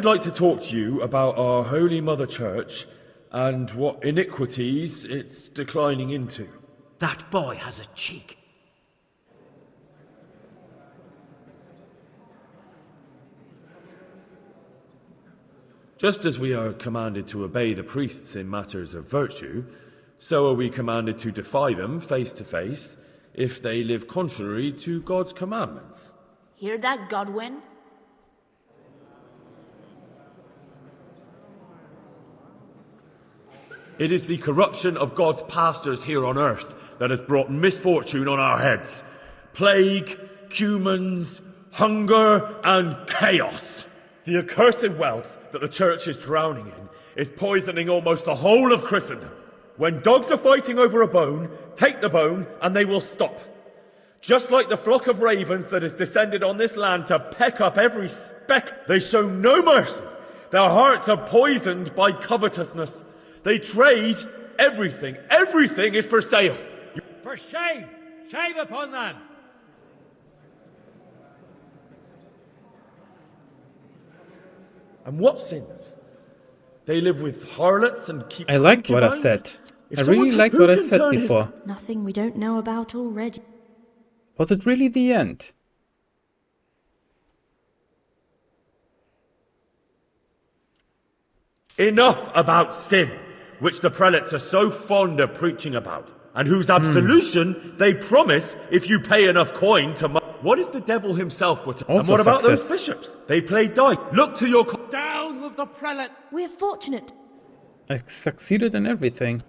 like to talk to you about our Holy Mother Church and what iniquities it's declining into. That boy has a cheek. Just as we are commanded to obey the priests in matters of virtue, so are we commanded to defy them face to face if they live contrary to God's commandments. Hear that, Godwin? It is the corruption of God's pastors here on earth that has brought misfortune on our heads. Plague, cumens, hunger, and chaos. The accursed wealth that the church is drowning in is poisoning almost the whole of Christendom. When dogs are fighting over a bone, take the bone and they will stop. Just like the flock of ravens that has descended on this land to peck up every speck, they show no mercy. Their hearts are poisoned by covetousness. They trade everything. Everything is for sale. For shame! Shame upon them! And what sins? They live with harlots and keep I liked what I concubines? said. If I someone really t- liked who what I can said turn his- before. Nothing we don't know about already. Was it really the end? Enough about sin, which the prelates are so fond of preaching about, and whose absolution they promise if you pay enough coin to... What if the devil himself were to... Also and what about those success. bishops? They play dice. Look to your... Down with the prelate! We're fortunate. I succeeded in everything.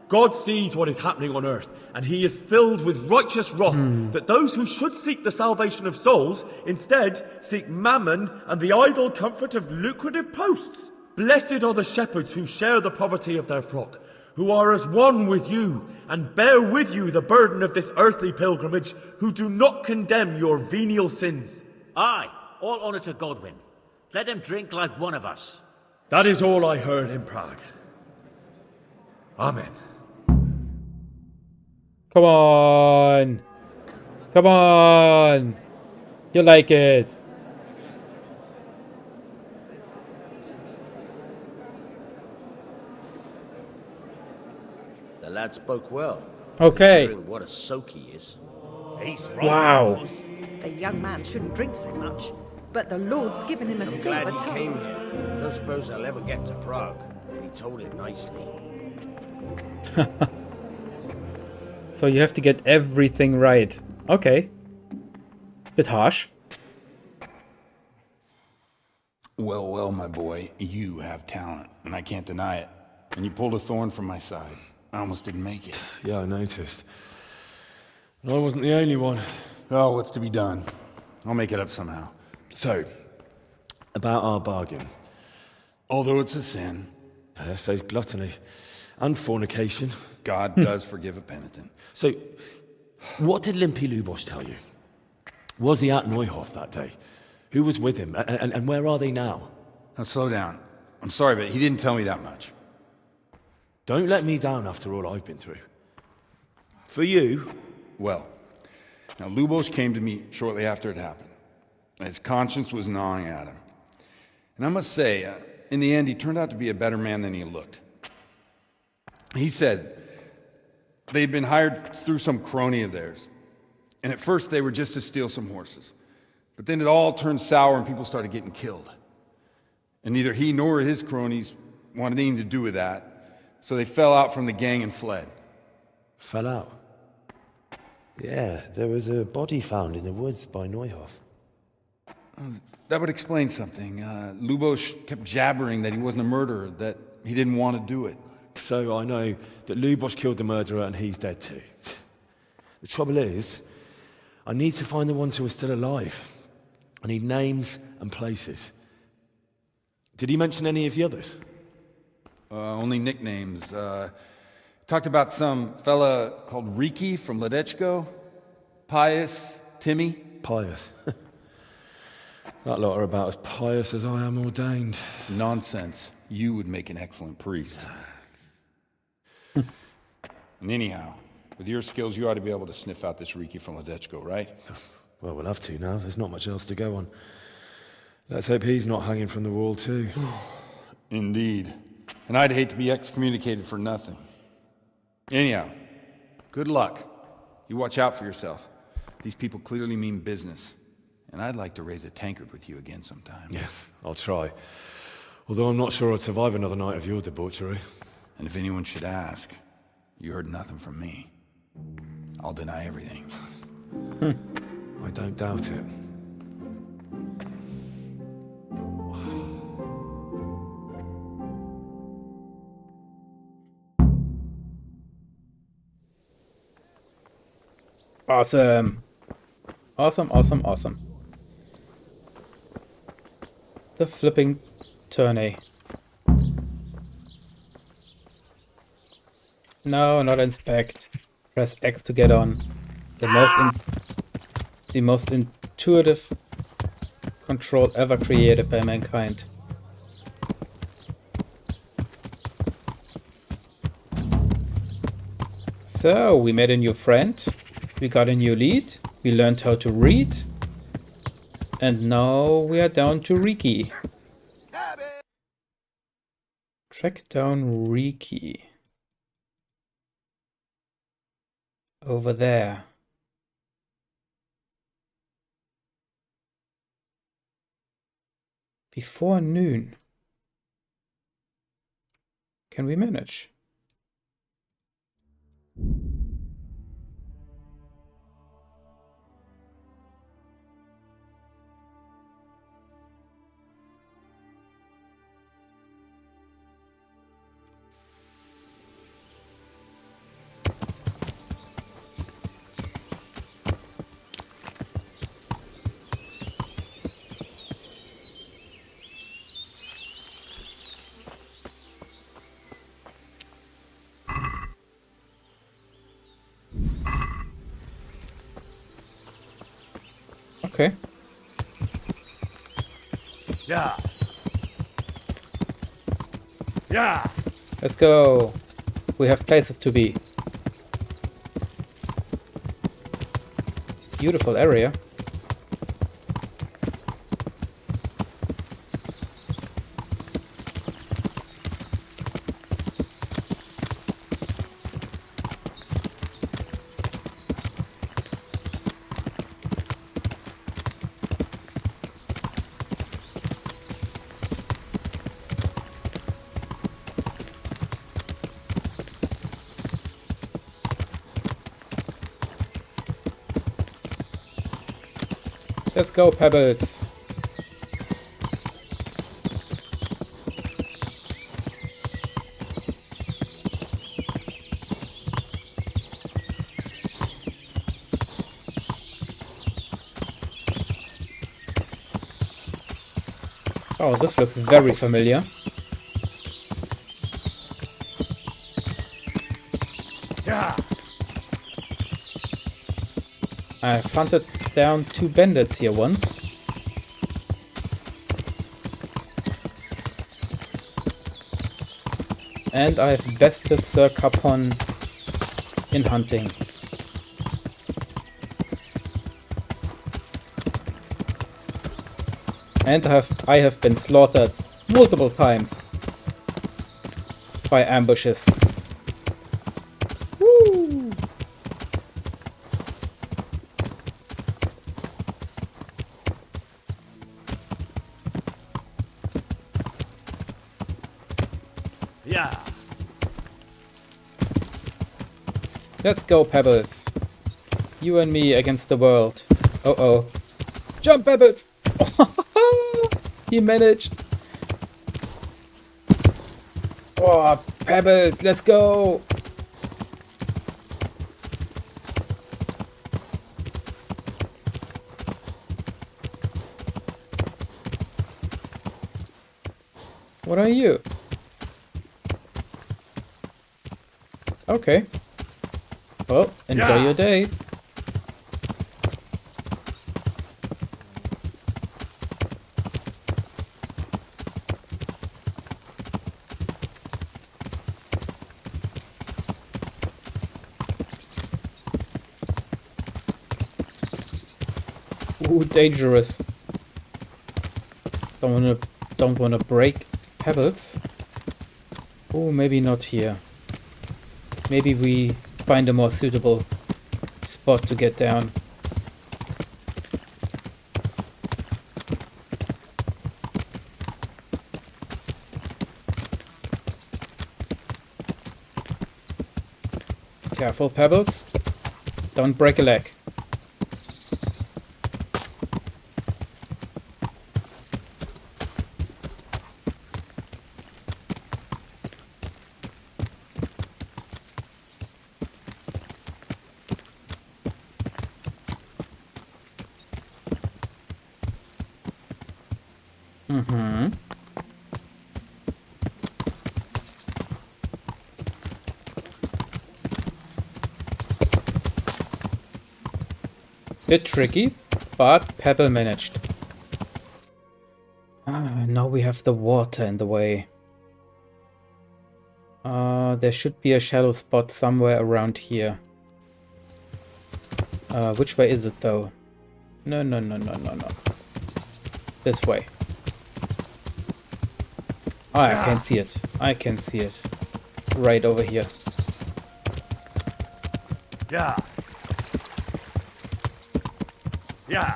God sees what is happening on earth, and he is filled with righteous wrath that those who should seek the salvation of souls instead seek mammon and the idle comfort of lucrative posts. Blessed are the shepherds who share the poverty of their flock, who are as one with you and bear with you the burden of this earthly pilgrimage, who do not condemn your venial sins. Aye, all honour to Godwin. Let him drink like one of us. That is all I heard in Prague. Amen. Come on. Come on. You like it. The lad spoke well. Okay. Considering what a soak he is. He's right. Wow. The young man shouldn't drink so much, but the Lord's given him a I'm silver glad he tongue. came here. Don't suppose I'll ever get to Prague. And he told it nicely. So you have to get everything right. Okay. Bit harsh. Well, well, my boy, you have talent, and I can't deny it. And you pulled a thorn from my side. I almost didn't make it. Yeah, I noticed. And I wasn't the only one. Oh, what's to be done? I'll make it up somehow. So, about our bargain. Although it's a sin, So gluttony and fornication. God does forgive a penitent. So, what did Limpy Lubosh tell you? Was he at Neuhof that day? Who was with him? And where are they now? Now slow down. I'm sorry, but he didn't tell me that much. Don't let me down after all I've been through. For you... Well, now Lubosh came to me shortly after it happened. His conscience was gnawing at him. And I must say, in the end, he turned out to be a better man than he looked. He said they'd been hired through some crony of theirs. And at first they were just to steal some horses. But then it all turned sour and people started getting killed. And neither he nor his cronies wanted anything to do with that. So they fell out from the gang and fled. Fell out? Yeah, there was a body found in the woods by Neuhof. That would explain something. Lubosh kept jabbering that he wasn't a murderer, that he didn't want to do it. So I know that Lubosh killed the murderer and he's dead too. The trouble is, I need to find the ones who are still alive. I need names and places. Did he mention any of the others? Only nicknames. Talked about some fella called Riki from Ledechko, Pius, Timmy. Pius. That lot are about as pious as I am ordained. Nonsense. You would make an excellent priest. And anyhow, with your skills, you ought to be able to sniff out this Riki from Ledechko, right? Well, we'll have to now. There's not much else to go on. Let's hope he's not hanging from the wall too. Indeed. And I'd hate to be excommunicated for nothing. Anyhow, good luck. You watch out for yourself. These people clearly mean business. And I'd like to raise a tankard with you again sometime. Yeah, I'll try. Although I'm not sure I'd survive another night of your debauchery. And if anyone should ask, you heard nothing from me. I'll deny everything. I don't doubt it. Awesome. Awesome, awesome, awesome. The flipping tourney. No, not inspect. Press X to get on. The most intuitive control ever created by mankind. So, we made a new friend. We got a new lead. We learned how to read. And now we are down to Riki. Track down Riki. Over there. Before noon. Can we manage? Okay. Yeah. Yeah. Let's go. We have places to be. Beautiful area. Let's go, Pebbles. Oh, this looks very familiar. Yeah. I've hunted down 2 bandits here once. And I've bested Sir Capon in hunting. And I have been slaughtered multiple times by ambushes. Woo! Yeah. Let's go, Pebbles. You and me against the world. Uh-oh. Jump, Pebbles! He managed. Oh, Pebbles, let's go! What are you? Okay. Well, enjoy your day. Ooh, dangerous. Don't wanna break Pebbles. Oh, maybe not here. Maybe we find a more suitable spot to get down. Careful, Pebbles. Don't break a leg. Mm-hmm. Bit tricky, but Pebble managed. Now we have the water in the way. There should be a shallow spot somewhere around here. Which way is it though? No. This way. Oh, I can see it. I can see it. Right over here. Yeah. Yeah.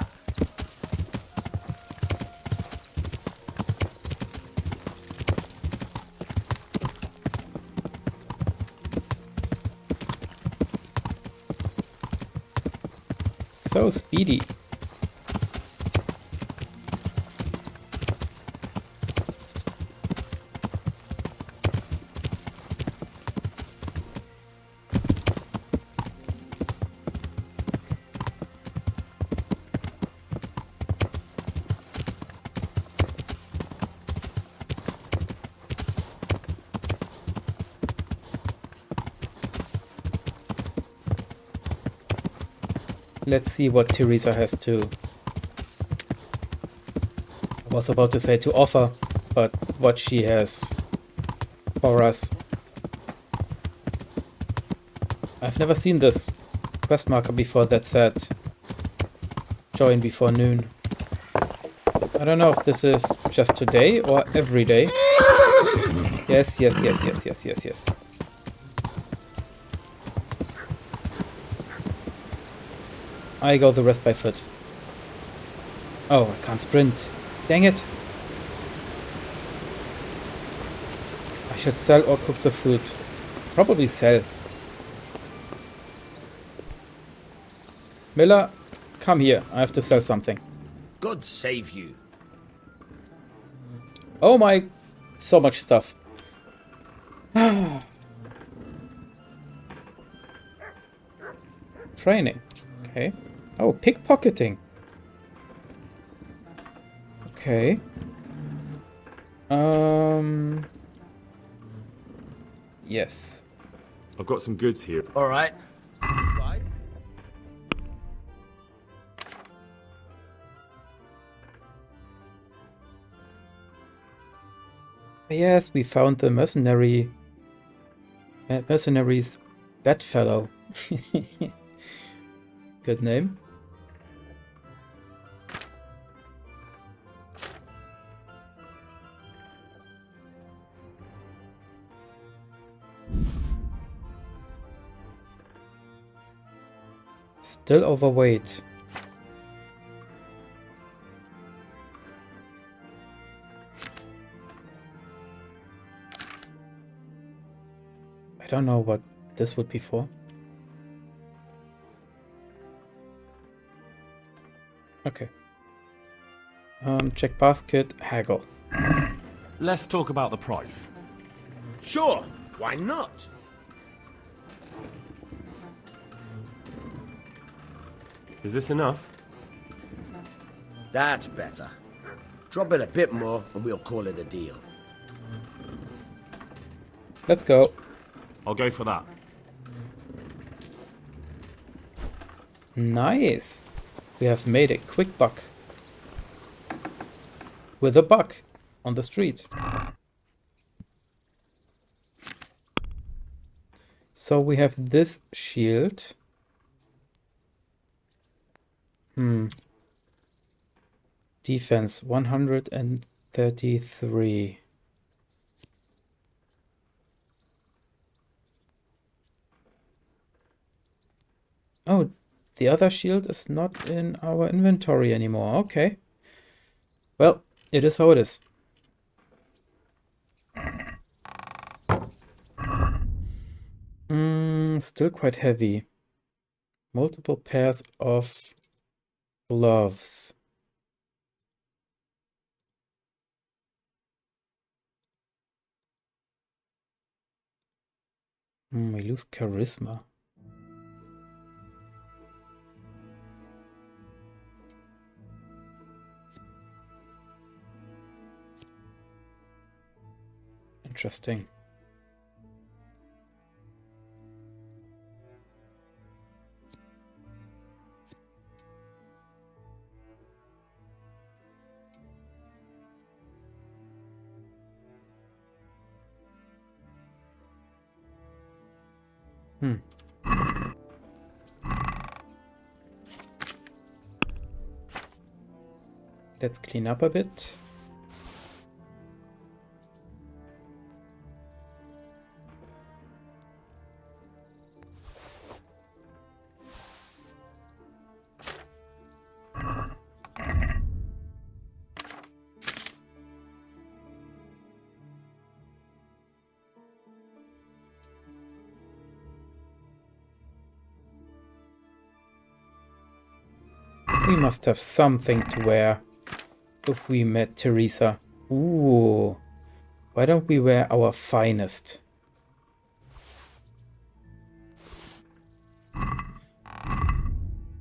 So speedy. Let's see what Theresa has to... I was about to say to offer, but what she has for us. I've never seen this quest marker before that said join before noon. I don't know if this is just today or every day. Yes, yes, yes, yes, yes, yes, yes. I go the rest by foot. Oh, I can't sprint. Dang it. I should sell or cook the food. Probably sell. Miller, come here. I have to sell something. God save you. Oh my... So much stuff. Training. Okay. Oh, pickpocketing. Okay. Yes. I've got some goods here. All right. Yes, we found the mercenary's bedfellow. Good name. Still overweight. I don't know what this would be for. Okay. Check basket, haggle. Let's talk about the price. Sure, why not? Is this enough? That's better. Drop it a bit more and we'll call it a deal. Let's go. I'll go for that. Nice. We have made a quick buck. With a buck on the street. So we have this shield. Defense 133. Oh, the other shield is not in our inventory anymore. Okay. Well, it is how it is. Still quite heavy. Multiple pairs of gloves. We lose charisma. Interesting. Let's clean up a bit. We must have something to wear if we met Theresa. Ooh. Why don't we wear our finest?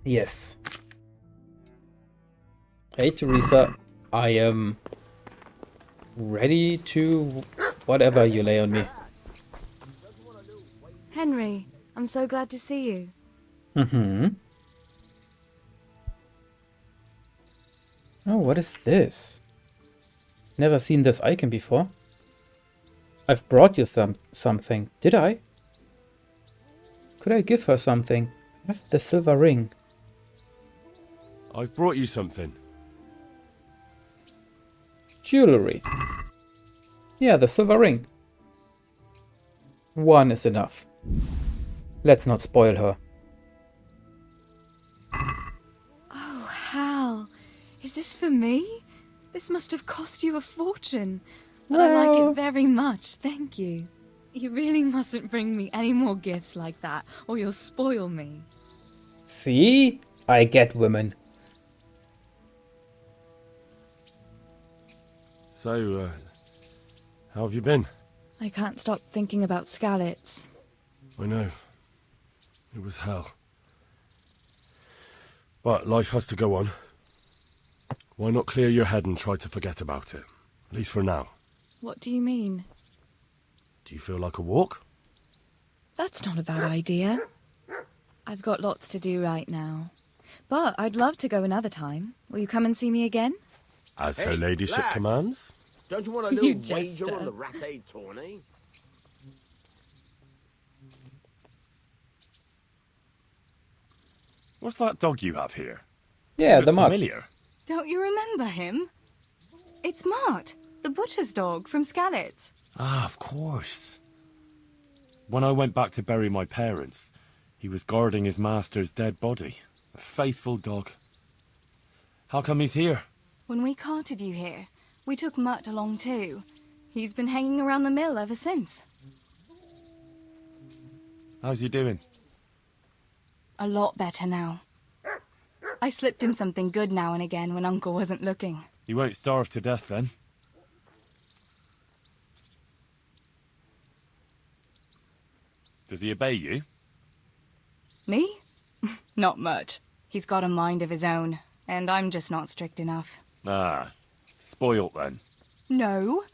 Yes. Hey Theresa, I am ready to whatever you lay on me. Henry, I'm so glad to see you. Mm-hmm. Oh, what is this? Never seen this icon before. I've brought you something. Did I? Could I give her something? I have the silver ring. I've brought you something. Jewelry. Yeah, the silver ring. One is enough. Let's not spoil her. Oh, Hal. Is this for me? This must have cost you a fortune. But I like it very much, thank you. You really mustn't bring me any more gifts like that, or you'll spoil me. See? I get women. So, how have you been? I can't stop thinking about Skalitz. I know. It was hell. But life has to go on. Why not clear your head and try to forget about it? At least for now. What do you mean? Do you feel like a walk? That's not a bad idea. I've got lots to do right now. But I'd love to go another time. Will you come and see me again? As her ladyship lad. commands? Don't you want a You little wager jester. on the rat-aid tourney? What's that dog you have here? Yeah, You the look mud. familiar. Don't you remember him? It's Mart, the butcher's dog from Skalitz. Ah, of course. When I went back to bury my parents, he was guarding his master's dead body. A faithful dog. How come he's here? When we carted you here, we took Mutt along too. He's been hanging around the mill ever since. How's he doing? A lot better now. I slipped him something good now and again when Uncle wasn't looking. He won't starve to death then. Does he obey you? Me? Not much. He's got a mind of his own, and I'm just not strict enough. Ah, spoilt then. No,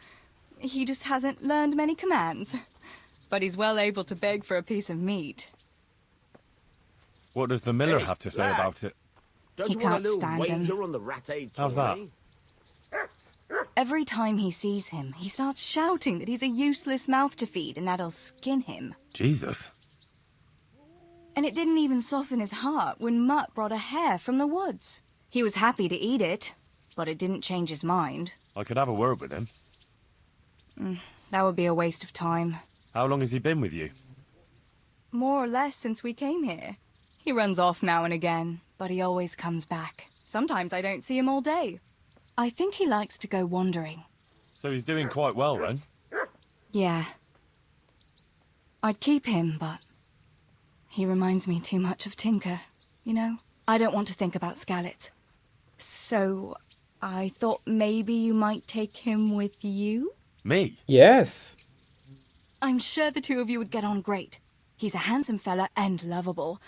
he just hasn't learned many commands. But he's well able to beg for a piece of meat. What does the miller Hey, have to say lad. about it? Don't He you want can't a little stand him. wager on the rat-aid tourney? How's that? Every time he sees him, he starts shouting that he's a useless mouth to feed and that'll skin him. Jesus. And it didn't even soften his heart when Mutt brought a hare from the woods. He was happy to eat it, but it didn't change his mind. I could have a word with him. That would be a waste of time. How long has he been with you? More or less since we came here. He runs off now and again, but he always comes back. Sometimes I don't see him all day. I think he likes to go wandering. So he's doing quite well then? Yeah. I'd keep him, but he reminds me too much of Tinker, you know? I don't want to think about Skalitz. So I thought maybe you might take him with you? Me? Yes. I'm sure the two of you would get on great. He's a handsome fella and lovable.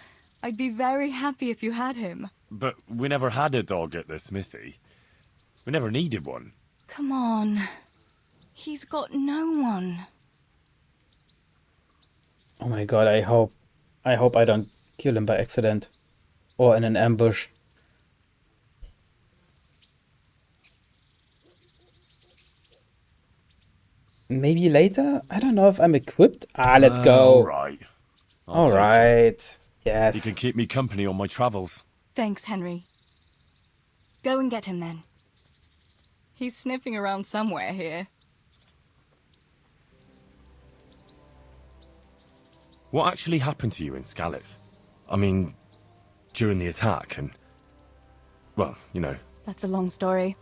I'd be very happy if you had him. But we never had a dog at the smithy. We never needed one. Come on. He's got no one. Oh my god, I hope I don't kill him by accident. Or in an ambush. Maybe later? I don't know if I'm equipped. Let's go. Alright. Alright. Yes. He can keep me company on my travels. Thanks, Henry. Go and get him then. He's sniffing around somewhere here. What actually happened to you in Skalitz? I mean, during the attack and... Well, you know. That's a long story.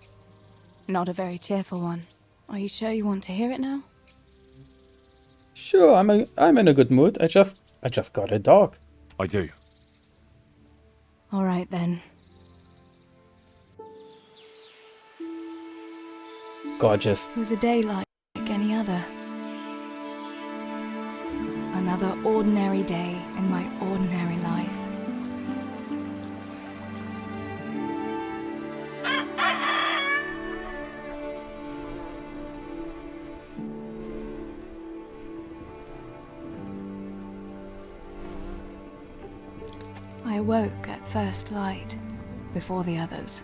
Not a very cheerful one. Are you sure you want to hear it now? Sure, I'm in a good mood. I just got a dog. I do. All right then. Gorgeous. It was a day like any other. Another ordinary day in my ordinary life. I awoke at first light, before the others.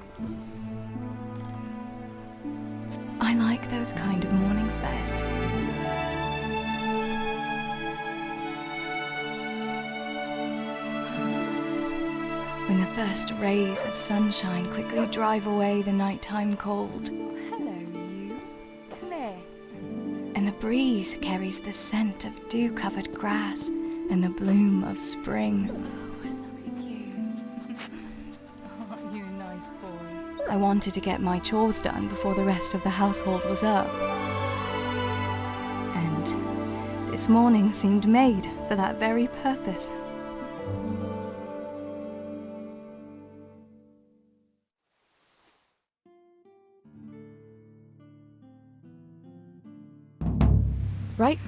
I like those kind of mornings best. When the first rays of sunshine quickly drive away the nighttime cold. Hello, you. Come here. And the breeze carries the scent of dew-covered grass and the bloom of spring. Aren't you a nice boy? I wanted to get my chores done before the rest of the household was up. And this morning seemed made for that very purpose. Right,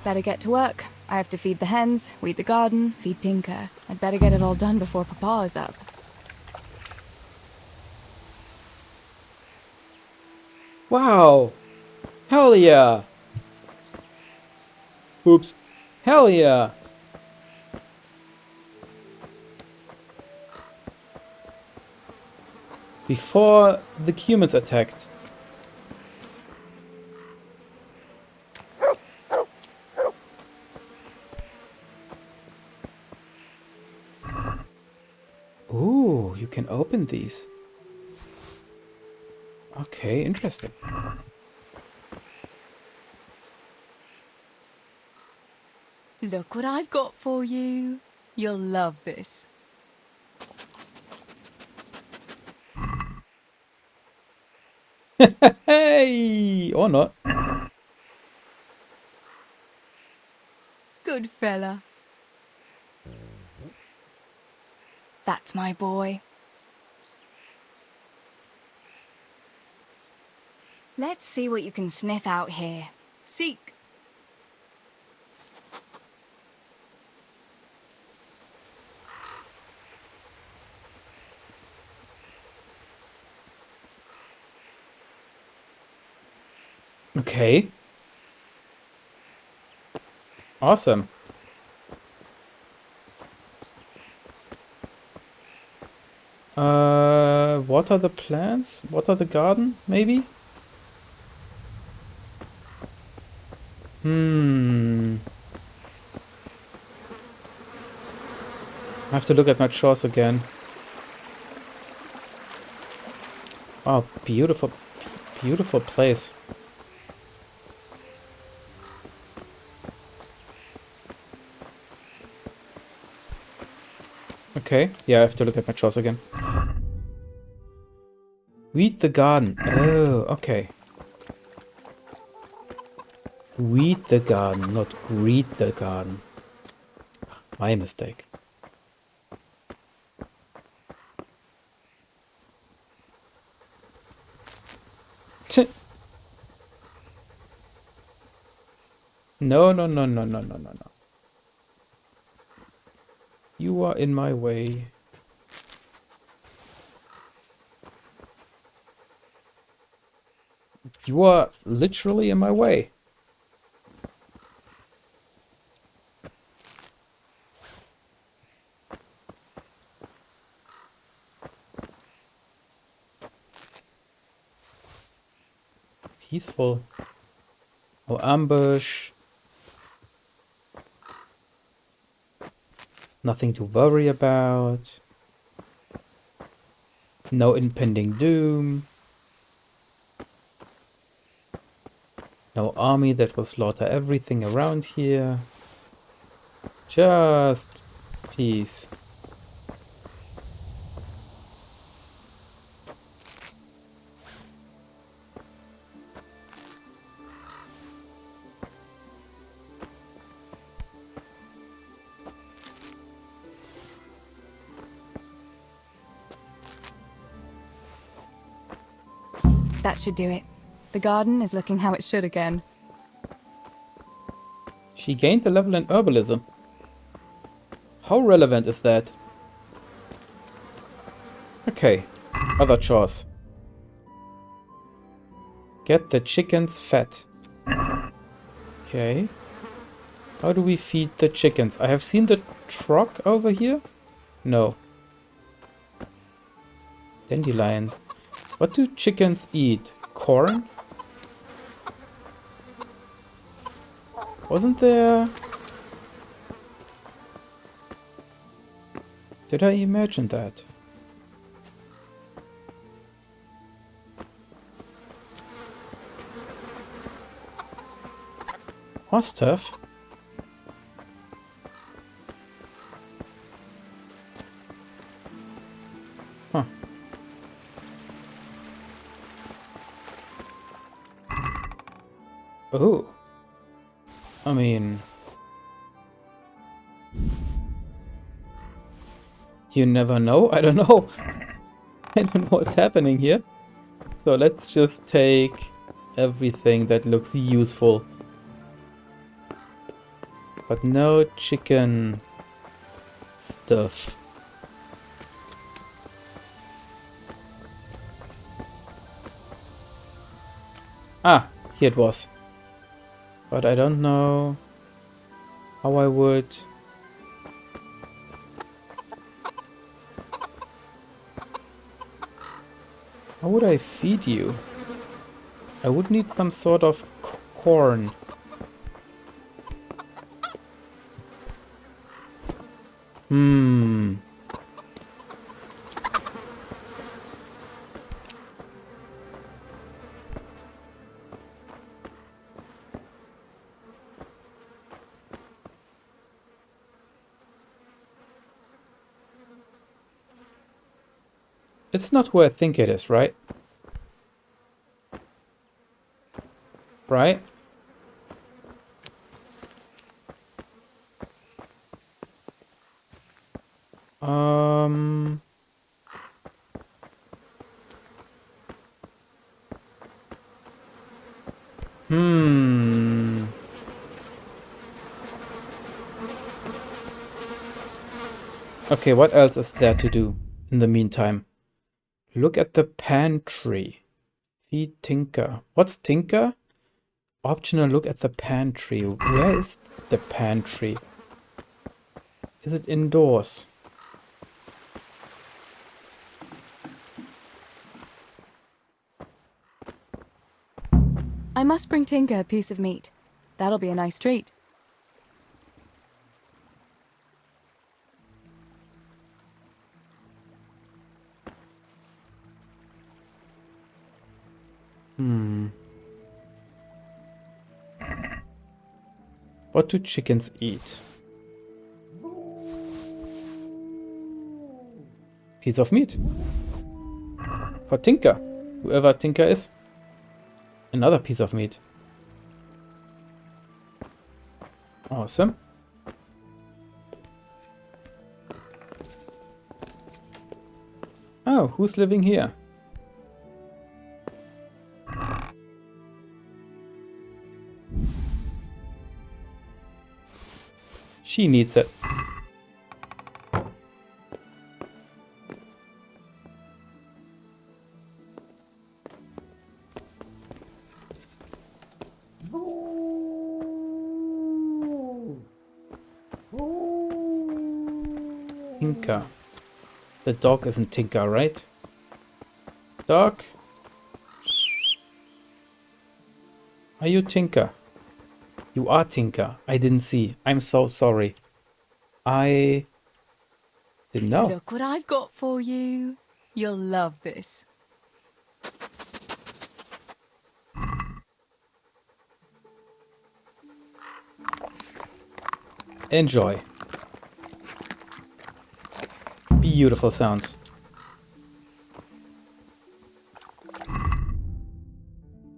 better get to work. I have to feed the hens, weed the garden, feed Tinker. I'd better get it all done before Papa is up. Wow! Hell yeah! Oops. Hell yeah! Before the humans attacked. Ooh, you can open these. Okay, interesting. Look what I've got for you. You'll love this. Hey! Or not. Good fella. That's my boy. Let's see what you can sniff out here. Seek. Okay. Awesome. Water the plants? Water the garden, maybe? I have to look at my chores again. Wow, beautiful, beautiful place. Okay, yeah, I have to look at my chores again. Weed the garden. Oh, okay. Weed the garden, not greet the garden. My mistake. No, no, no, no, no, no, no, no. You are in my way. You are literally in my way. Peaceful. No ambush. Nothing to worry about. No impending doom. No army that will slaughter everything around here. Just peace. That should do it. The garden is looking how it should again. She gained a level in herbalism. How relevant is that? Okay, other chores. Get the chickens fed. Okay. How do we feed the chickens? I have seen the truck over here. No. Dandelion. What do chickens eat? Corn? Wasn't there... Did I imagine that? Must have. Huh. Oh. I mean... You never know? I don't know. I don't know what's happening here. So let's just take everything that looks useful. But no chicken stuff. Ah, here it was. But I don't know how I would... How would I feed you? I would need some sort of corn. It's not who I think it is, right? Right? Okay, what else is there to do in the meantime? Look at the pantry. Feed Tinker. What's Tinker? Optional look at the pantry. Where is the pantry? Is it indoors? I must bring Tinker a piece of meat. That'll be a nice treat. What do chickens eat? Piece of meat. For Tinker. Whoever Tinker is. Another piece of meat. Awesome. Oh, who's living here? She needs it. Tinker. The dog isn't Tinker, right? Dog? Are you Tinker? You are Tinker. I didn't see. I'm so sorry. I didn't know. Look what I've got for you. You'll love this. Enjoy. Beautiful sounds.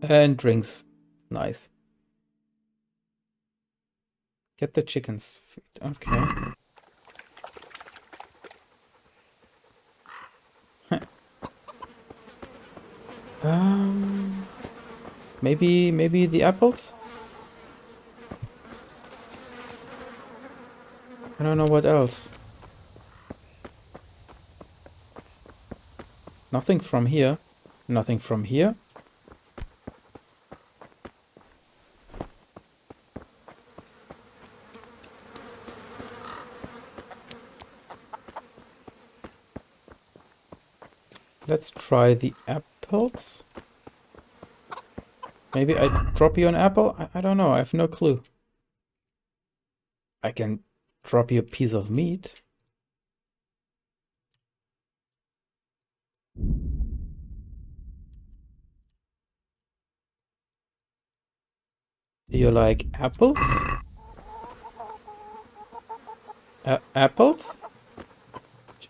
And drinks. Nice. Get the chickens feed. Okay. Maybe the apples? I don't know what else. Nothing from here. Nothing from here. Let's try the apples. Maybe I drop you an apple? I don't know. I have no clue. I can drop you a piece of meat. Do you like apples? Apples?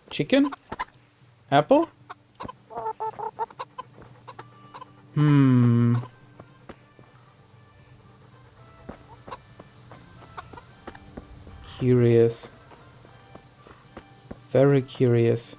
Chicken? Apple? Curious. Very curious.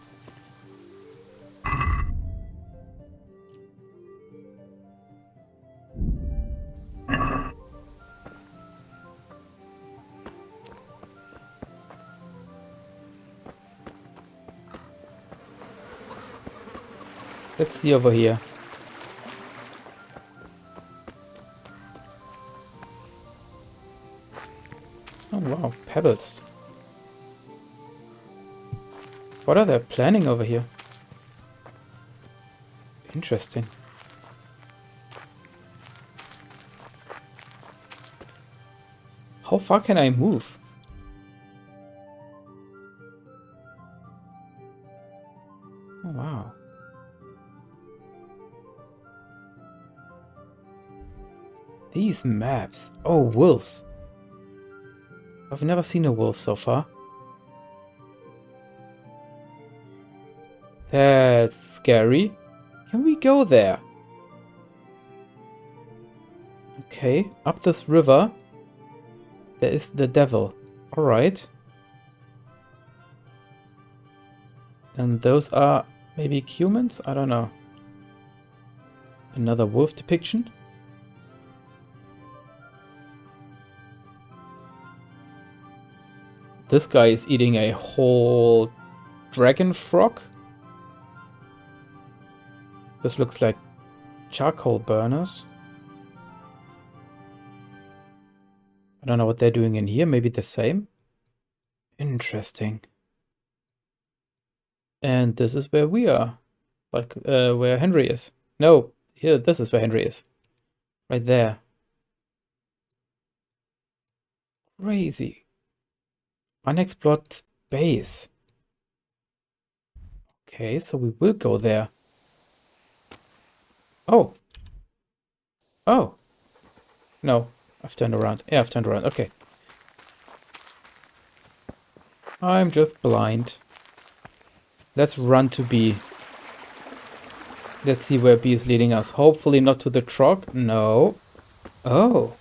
Let's see over here. Oh wow, pebbles. What are they planning over here? Interesting. How far can I move? Oh wow. These maps. Oh, wolves. I've never seen a wolf so far. That's scary. Can we go there? Okay, up this river, there is the devil. Alright. And those are maybe humans? I don't know. Another wolf depiction. This guy is eating a whole dragon frog. This looks like charcoal burners. I don't know what they're doing in here. Maybe the same. Interesting. And this is where we are. Like, where Henry is. No, here, this is where Henry is. Right there. Crazy. Unexplored space. Okay, so we will go there. Oh. Oh. No, I've turned around. Yeah, I've turned around. Okay. I'm just blind. Let's run to B. Let's see where B is leading us. Hopefully not to the truck. No. Oh.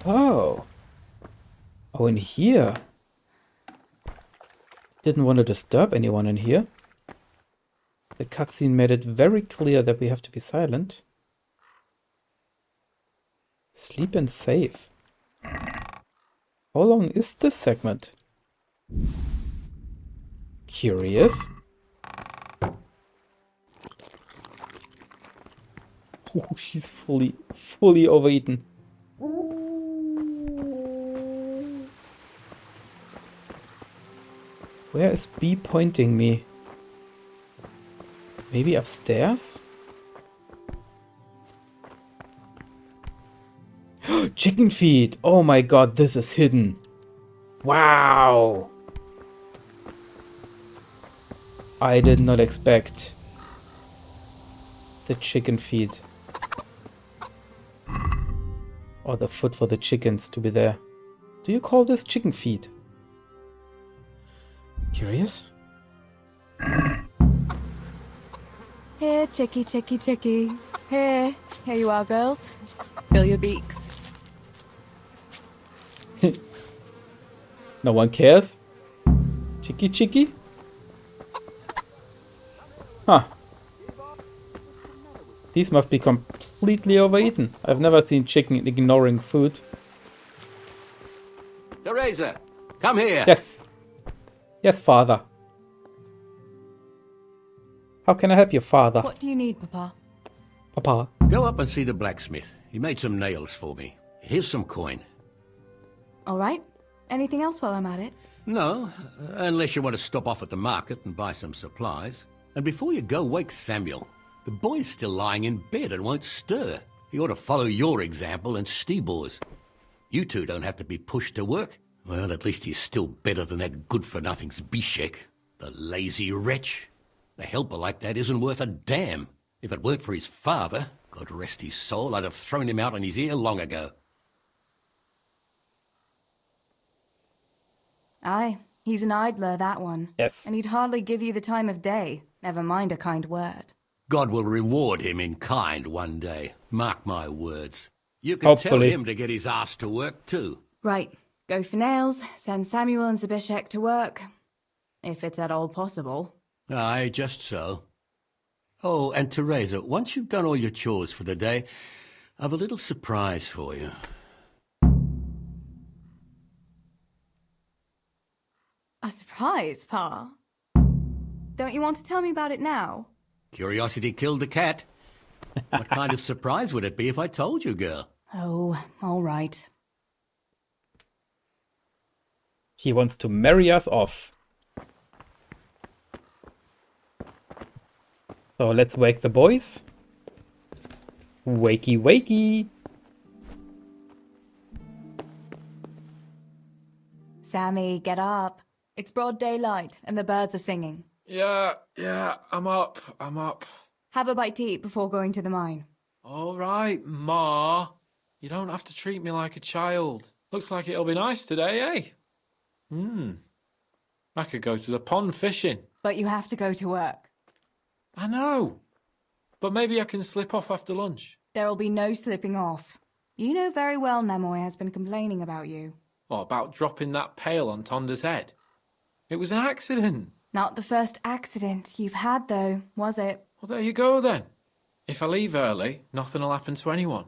Oh. Oh, in here. Didn't want to disturb anyone in here. The cutscene made it very clear that we have to be silent. Sleep and save. How long is this segment? Curious. Oh, she's fully overeaten. Where is B pointing me? Maybe upstairs? Chicken feed! Oh my god, this is hidden. Wow! I did not expect the chicken feed. Or the food for the chickens to be there. Do you call this chicken feed? Curious? Here, chickie, chickie, chickie. Here you are, girls. Fill your beaks. No one cares? Chicky chicky? Huh. These must be completely overeaten. I've never seen chicken ignoring food. Theresa, come here. Yes. Yes, father. How can I help you, father? What do you need, Papa? Papa. Go up and see the blacksmith. He made some nails for me. Here's some coin. All right. Anything else while I'm at it? No, unless you want to stop off at the market and buy some supplies. And before you go, wake Samuel. The boy's still lying in bed and won't stir. He ought to follow your example and Stibor's. You two don't have to be pushed to work. Well, at least he's still better than that good-for-nothing Zbyszek. The lazy wretch. A helper like that isn't worth a damn. If it weren't for his father, God rest his soul, I'd have thrown him out on his ear long ago. Aye, he's an idler, that one. Yes. And he'd hardly give you the time of day, never mind a kind word. God will reward him in kind one day. Mark my words. You can tell him to get his ass to work too. Right, go for nails, send Samuel and Zbyszek to work. If it's at all possible. Aye, just so. Oh, and Theresa, once you've done all your chores for the day, I've a little surprise for you. A surprise, Pa? Don't you want to tell me about it now? Curiosity killed the cat. What kind of surprise would it be if I told you, girl? Oh, all right. He wants to marry us off. So let's wake the boys. Wakey, wakey. Sammy, get up. It's broad daylight and the birds are singing. Yeah, I'm up. Have a bite to eat before going to the mine. All right, Ma. You don't have to treat me like a child. Looks like it'll be nice today, eh? I could go to the pond fishing. But you have to go to work. I know. But maybe I can slip off after lunch. There'll be no slipping off. You know very well Nemoy has been complaining about you. What about dropping that pail on Tonda's head? It was an accident. Not the first accident you've had, though, was it? Well, there you go, then. If I leave early, nothing'll happen to anyone.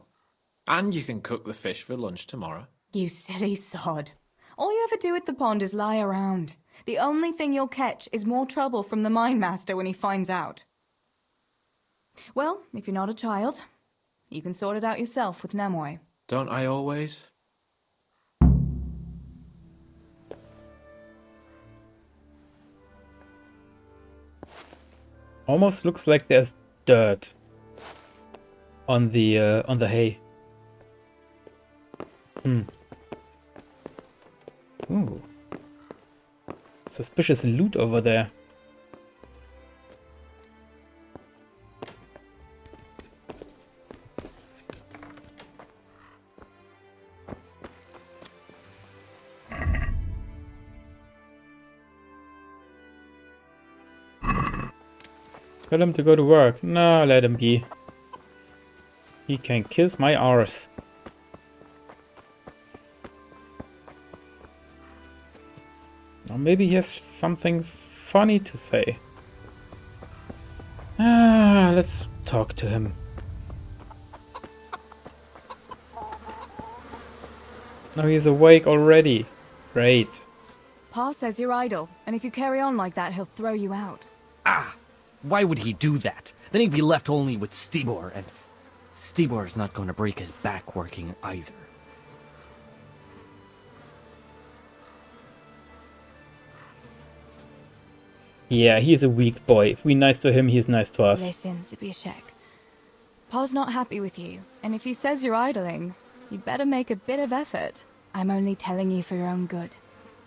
And you can cook the fish for lunch tomorrow. You silly sod. All you ever do at the pond is lie around. The only thing you'll catch is more trouble from the mine master when he finds out. Well, if you're not a child, you can sort it out yourself with Nemoy. Don't I always? Almost looks like there's dirt on the hay. Ooh. Suspicious loot over there. Tell him to go to work. No, let him be. He can kiss my arse. Or maybe he has something funny to say. Let's talk to him. No, he's awake already. Great. Pa says you're idle, and if you carry on like that, he'll throw you out. Why would he do that? Then he'd be left only with Stibor, and Stibor's not going to break his back working either. Yeah, he's a weak boy. If we're nice to him, he's nice to us. Listen, Zbyszek. Pa's not happy with you, and if he says you're idling, you'd better make a bit of effort. I'm only telling you for your own good.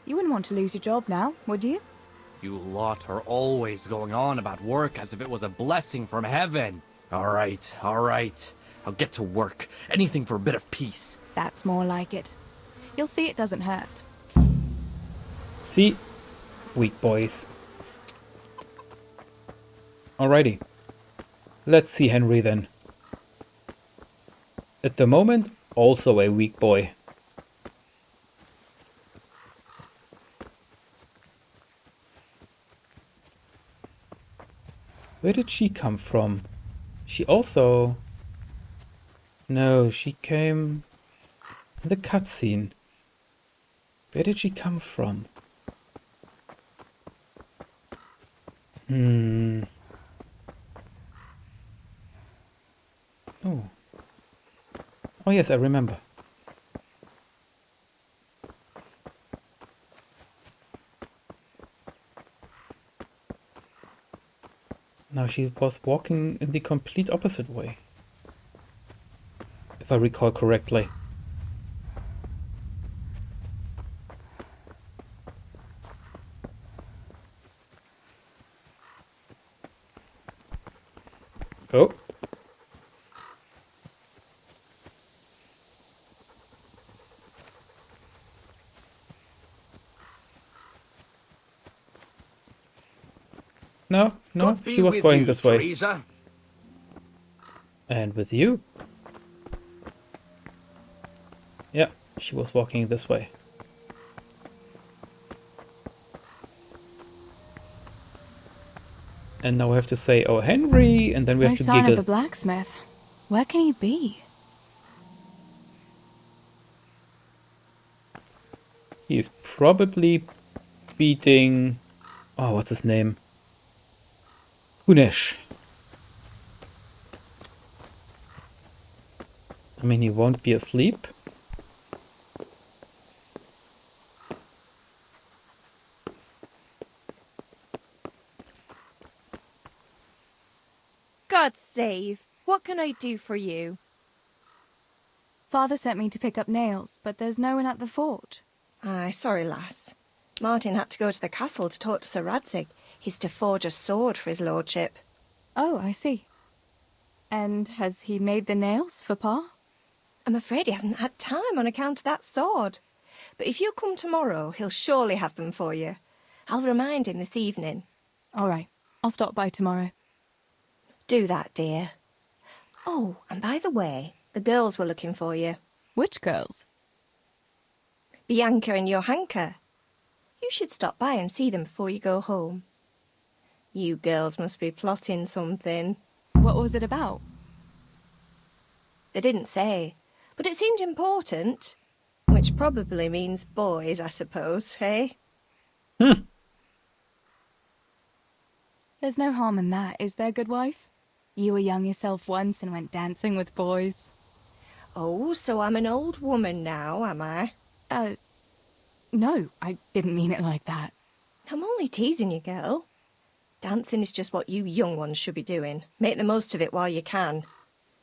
You wouldn't want to lose your job now, would you? You lot are always going on about work as if it was a blessing from heaven. All right. I'll get to work. Anything for a bit of peace. That's more like it. You'll see it doesn't hurt. See? Weak boys. Alrighty. Let's see Henry then. At the moment, also a weak boy. Where did she come from? She also... No, she came in the cutscene. Where did she come from? Oh. Oh yes, I remember. Now she was walking in the complete opposite way. If I recall correctly. Oh. No, God she be was with going you, this way. Theresa. And with you? Yeah, she was walking this way. And now we have to say, oh, Henry, and then we have to No sign giggle. of the blacksmith. Where can he be? He's probably beating... Oh, what's his name? Hunesh. I mean, he won't be asleep. God save. What can I do for you? Father sent me to pick up nails, but there's no one at the fort. Aye, sorry, lass. Martin had to go to the castle to talk to Sir Radzig. He's to forge a sword for his lordship. Oh, I see. And has he made the nails for Pa? I'm afraid he hasn't had time on account of that sword. But if you come tomorrow, he'll surely have them for you. I'll remind him this evening. All right. I'll stop by tomorrow. Do that, dear. Oh, and by the way, the girls were looking for you. Which girls? Bianca and Johanka. You should stop by and see them before you go home. You girls must be plotting something. What was it about? They didn't say, but it seemed important. Which probably means boys, I suppose, hey? There's no harm in that, is there, good wife? You were young yourself once and went dancing with boys. Oh, so I'm an old woman now, am I? No, I didn't mean it like that. I'm only teasing you, girl. Dancing is just what you young ones should be doing. Make the most of it while you can.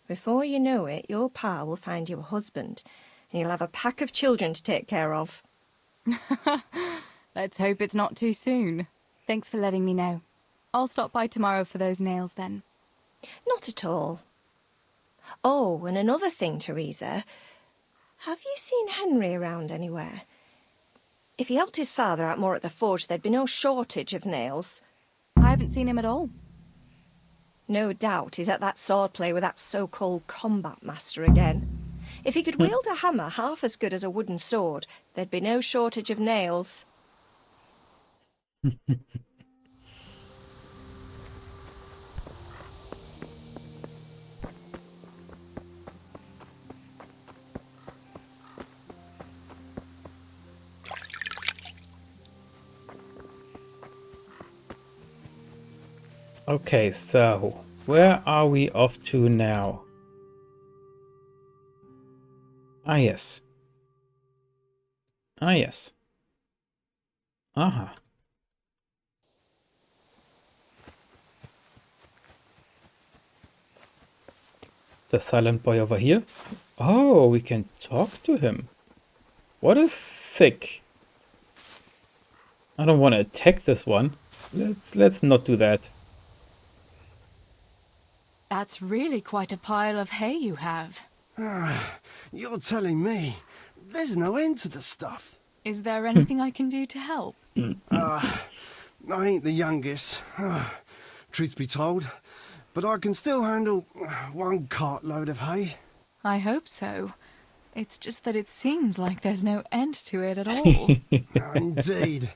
Before you know it, your pa will find you a husband, and you'll have a pack of children to take care of. Let's hope it's not too soon. Thanks for letting me know. I'll stop by tomorrow for those nails then. Not at all. Oh, and another thing, Theresa. Have you seen Henry around anywhere? If he helped his father out more at the forge, there'd be no shortage of nails. I haven't seen him at all. No doubt he's at that swordplay with that so-called combat master again. If he could wield a hammer half as good as a wooden sword, there'd be no shortage of nails. Okay, so where are we off to now? Ah, yes. Ah, yes. Aha. The silent boy over here. Oh, we can talk to him. What a sick. I don't want to attack this one. Let's not do that. That's really quite a pile of hay you have. You're telling me there's no end to the stuff. Is there anything I can do to help? I ain't the youngest, truth be told, but I can still handle one cartload of hay. I hope so. It's just that it seems like there's no end to it at all. Indeed.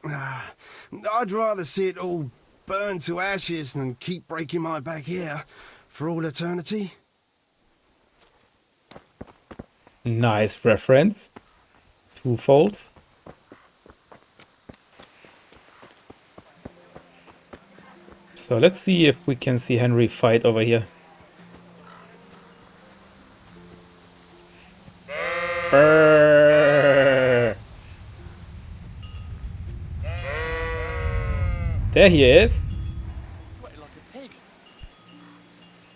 I'd rather see it all burn to ashes than keep breaking my back here for all eternity. Nice reference. Twofolds. So let's see if we can see Henry fight over here. Brrr. There he is.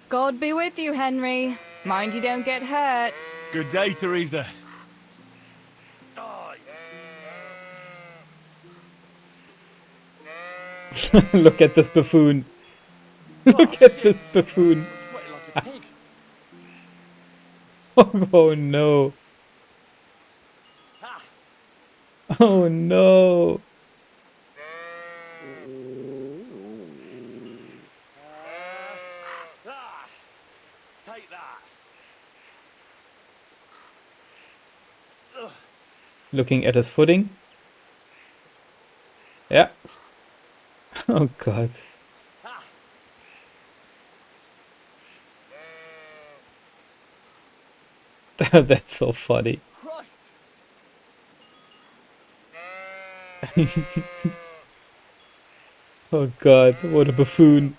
God be with you, Henry. Mind you don't get hurt. Good day, Theresa. Look at this buffoon. Look at this buffoon. Oh no. Oh no. Take that. Looking at his footing. Yeah. Oh god. That's so funny. Oh god, what a buffoon.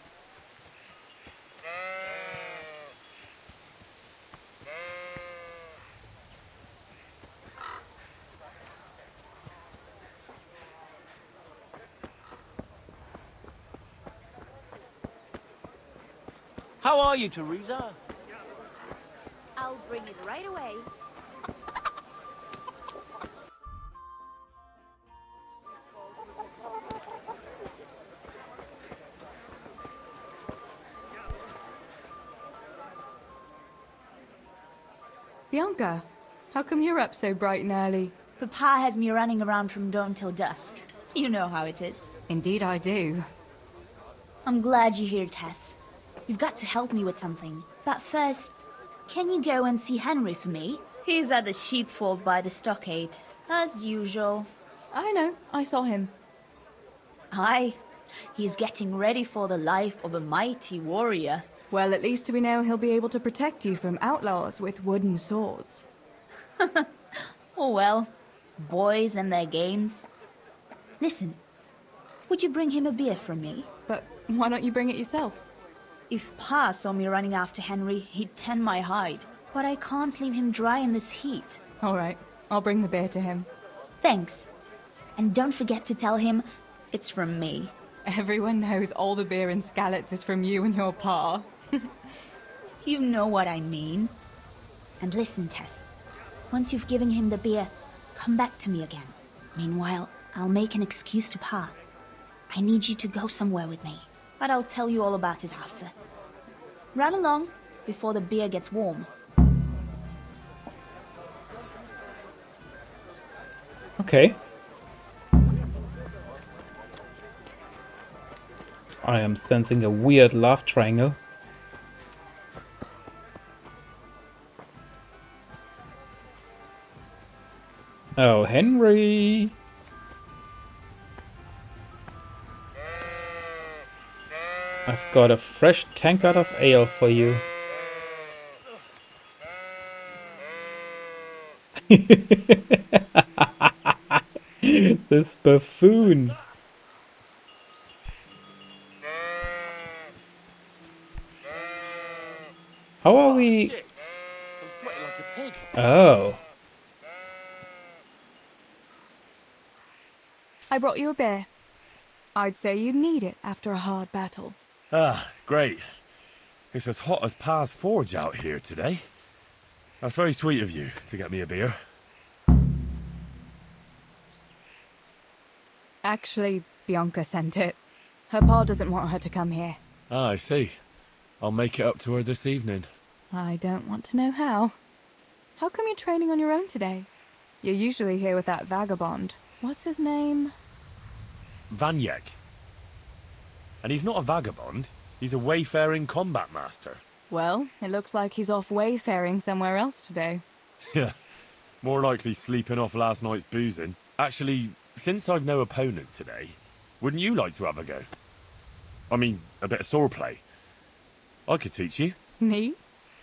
How are you, Theresa? I'll bring it right away. Bianca, how come you're up so bright and early? Papa has me running around from dawn till dusk. You know how it is. Indeed I do. I'm glad you're here, Tess. You've got to help me with something. But first, can you go and see Henry for me? He's at the sheepfold by the stockade, as usual. I know, I saw him. Aye, he's getting ready for the life of a mighty warrior. Well, at least we know he'll be able to protect you from outlaws with wooden swords. Oh well, boys and their games. Listen, would you bring him a beer from me? But why don't you bring it yourself? If Pa saw me running after Henry, he'd tan my hide. But I can't leave him dry in this heat. All right, I'll bring the beer to him. Thanks. And don't forget to tell him it's from me. Everyone knows all the beer in Skalitz is from you and your pa. You know what I mean. And listen, Tess. Once you've given him the beer, come back to me again. Meanwhile, I'll make an excuse to Pa. I need you to go somewhere with me. But I'll tell you all about it after. Run along before the beer gets warm. Okay. I am sensing a weird love triangle. Oh, Henry. I've got a fresh tankard of ale for you. This buffoon. How are we? Shit. I'm sweating like a pig. Oh. I brought you a beer. I'd say you'd need it after a hard battle. Ah, great. It's as hot as Pa's forge out here today. That's very sweet of you to get me a beer. Actually, Bianca sent it. Her pa doesn't want her to come here. Ah, I see. I'll make it up to her this evening. I don't want to know how. How come you're training on your own today? You're usually here with that vagabond. What's his name? Vanyek. And he's not a vagabond. He's a wayfaring combat master. Well, it looks like he's off wayfaring somewhere else today. Yeah, more likely sleeping off last night's boozing. Actually, since I've no opponent today, wouldn't you like to have a go? I mean, a bit of swordplay. I could teach you. Me?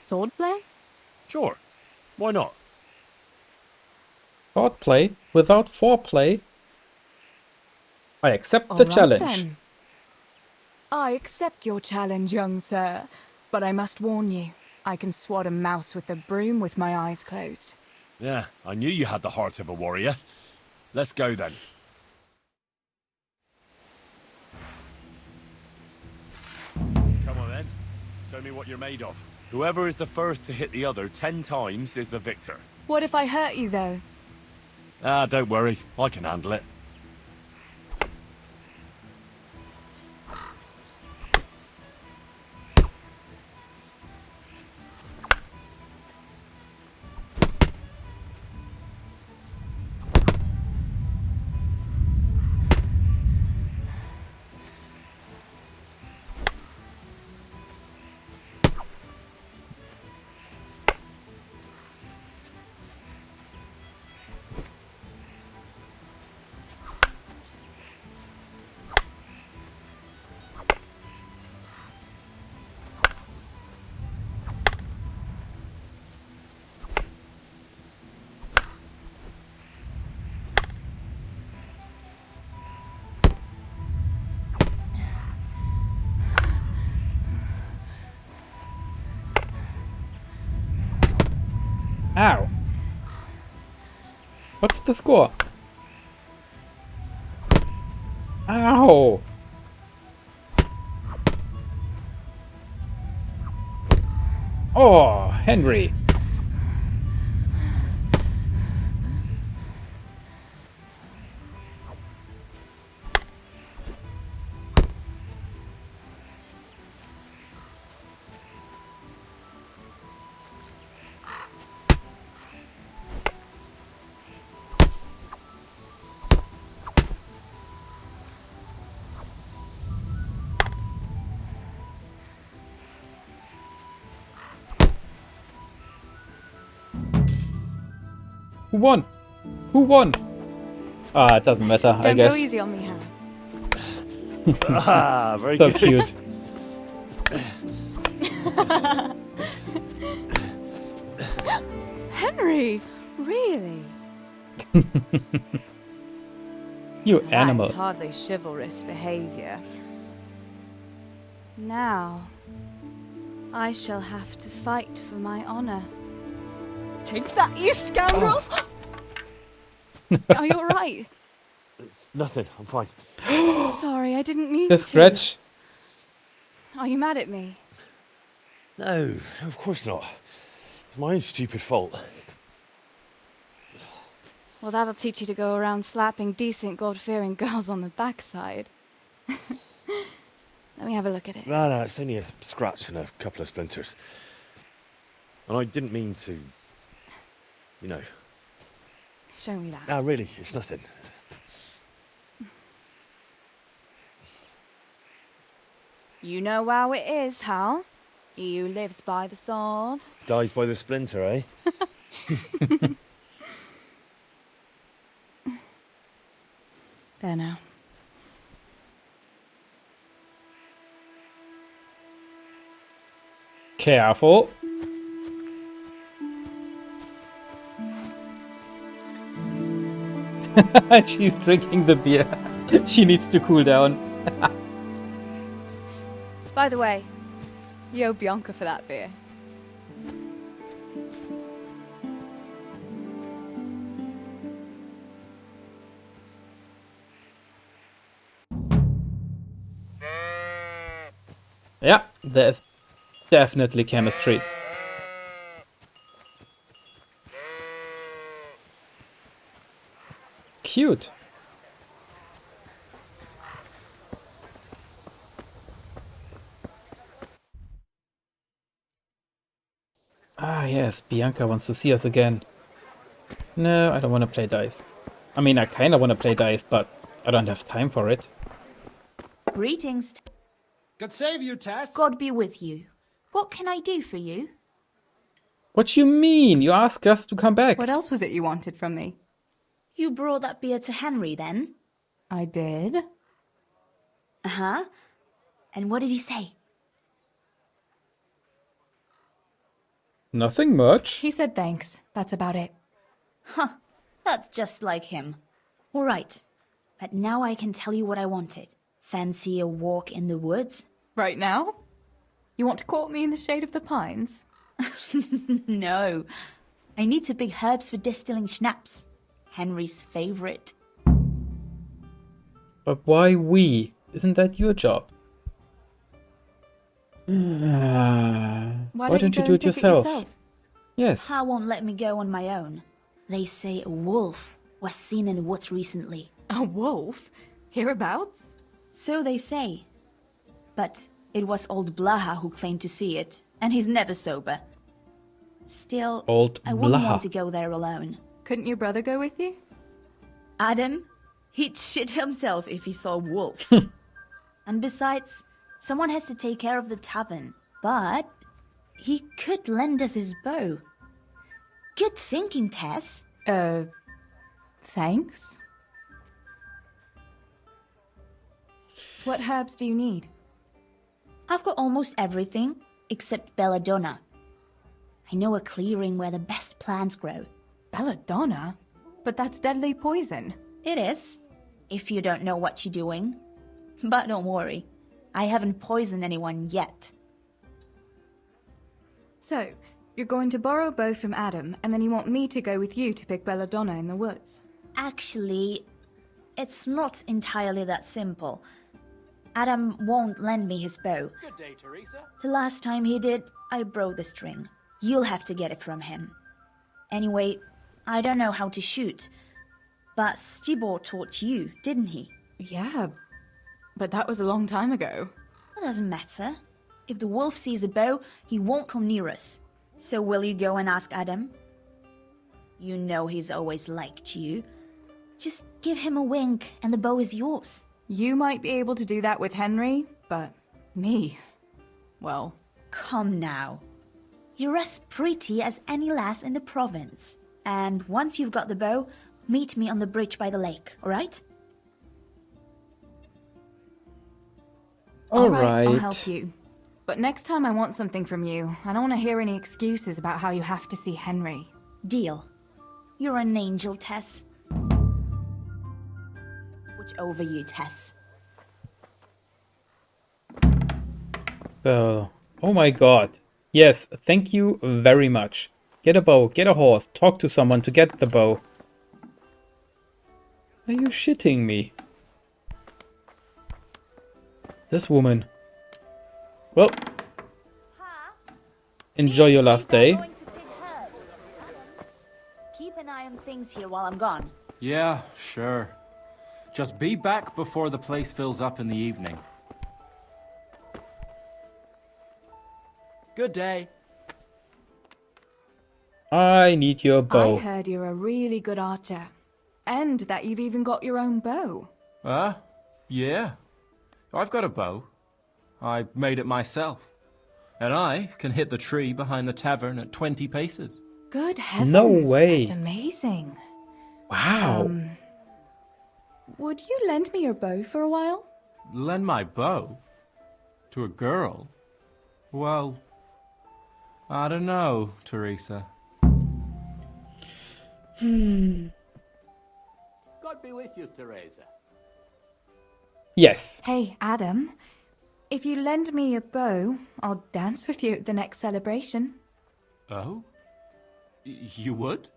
Swordplay? Sure. Why not? Swordplay without foreplay? I accept the All right, challenge. then. I accept your challenge, young sir. But I must warn you, I can swat a mouse with a broom with my eyes closed. Yeah, I knew you had the heart of a warrior. Let's go then. Come on then. Show me what you're made of. Whoever is the first to hit the other 10 times is the victor. What if I hurt you, though? Ah, don't worry. I can handle it. Ow. What's the score? Ow. Oh, Henry. Who won? Who won? Ah, it doesn't matter, I Don't guess. go easy on me, Harry. Ah, very So good. cute. Henry, really? You animal. That's hardly chivalrous behavior. Now, I shall have to fight for my honor. Take that, you scoundrel! Are you alright? Nothing, I'm fine. I'm sorry, I didn't mean The to. scratch. Are you mad at me? No, of course not. It's my own stupid fault. Well, that'll teach you to go around slapping decent, God-fearing girls on the backside. Let me have a look at it. No, it's only a scratch and a couple of splinters. And I didn't mean to, you know. Show me that. No, really, it's nothing. You know how it is, Hal. He who lives by the sword. Dies by the splinter, eh? There now. Careful. She's drinking the beer. She needs to cool down. By the way, you owe Bianca for that beer. Yeah, there's definitely chemistry. Cute. Ah, yes, Bianca wants to see us again. No, I don't want to play dice. I mean, I kind of want to play dice, but I don't have time for it. Greetings. God save you, Tess. God be with you. What can I do for you? What you mean? You asked us to come back. What else was it you wanted from me? You brought that beer to Henry, then? I did. Uh-huh. And what did he say? Nothing much. He said thanks. That's about it. Huh, that's just like him. All right, but now I can tell you what I wanted. Fancy a walk in the woods? Right now? You want to court me in the shade of the pines? No. I need to pick herbs for distilling schnapps. Henry's favorite. But why we? Isn't that your job? Why don't you do it yourself? Yes. Pa won't let me go on my own. They say a wolf was seen in the woods recently. A wolf? Hereabouts? So they say. But it was old Blaha who claimed to see it, and he's never sober. Still, Old I wouldn't Blaha. want to go there alone. Couldn't your brother go with you? Adam? He'd shit himself if he saw a wolf. And besides, someone has to take care of the tavern. But he could lend us his bow. Good thinking, Tess. Thanks? What herbs do you need? I've got almost everything except belladonna. I know a clearing where the best plants grow. Belladonna? But that's deadly poison. It is, if you don't know what you're doing. But don't worry, I haven't poisoned anyone yet. So, you're going to borrow a bow from Adam, and then you want me to go with you to pick belladonna in the woods? Actually, it's not entirely that simple. Adam won't lend me his bow. Good day, Theresa. The last time he did, I broke the string. You'll have to get it from him. Anyway, I don't know how to shoot. But Stibor taught you, didn't he? Yeah, but that was a long time ago. It doesn't matter. If the wolf sees a bow, he won't come near us. So will you go and ask Adam? You know he's always liked you. Just give him a wink and the bow is yours. You might be able to do that with Henry, but me, well... Come now. You're as pretty as any lass in the province. And once you've got the bow, meet me on the bridge by the lake, alright? Alright, I'll help you. But next time I want something from you. I don't want to hear any excuses about how you have to see Henry. Deal. You're an angel, Tess. Watch over you, Tess. Oh my god. Yes, thank you very much. Get a bow, get a horse, talk to someone to get the bow. Are you shitting me? This woman. Well, enjoy your last day. Keep an eye on things here while I'm gone. Yeah, sure. Just be back before the place fills up in the evening. Good day. I need your bow. I heard you're a really good archer. And that you've even got your own bow. Yeah. I've got a bow. I made it myself. And I can hit the tree behind the tavern at 20 paces. Good heavens. No way. That's amazing. Wow. Would you lend me your bow for a while? Lend my bow? To a girl? Well, I don't know, Theresa. God be with you, Theresa. Yes. Hey, Adam. If you lend me a bow, I'll dance with you at the next celebration. Oh? You would?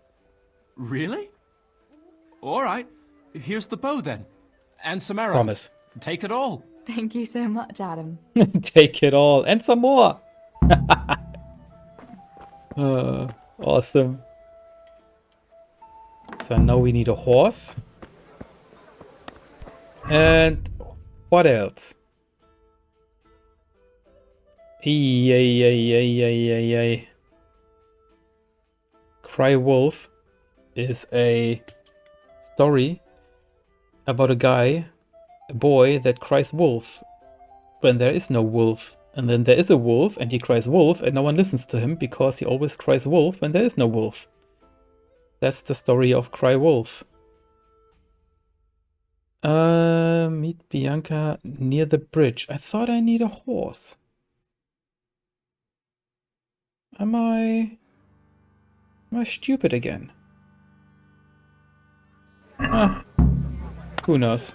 Really? All right. Here's the bow then. And some arrows. Promise. Take it all. Thank you so much, Adam. Take it all and some more. Awesome. So now we need a horse. And what else? Cry Wolf is a story about a guy, a boy that cries wolf when there is no wolf. And then there is a wolf and he cries wolf and no one listens to him because he always cries wolf when there is no wolf. That's the story of Cry Wolf. Meet Bianca near the bridge. I thought I need a horse. Am I stupid again? Ah, who knows?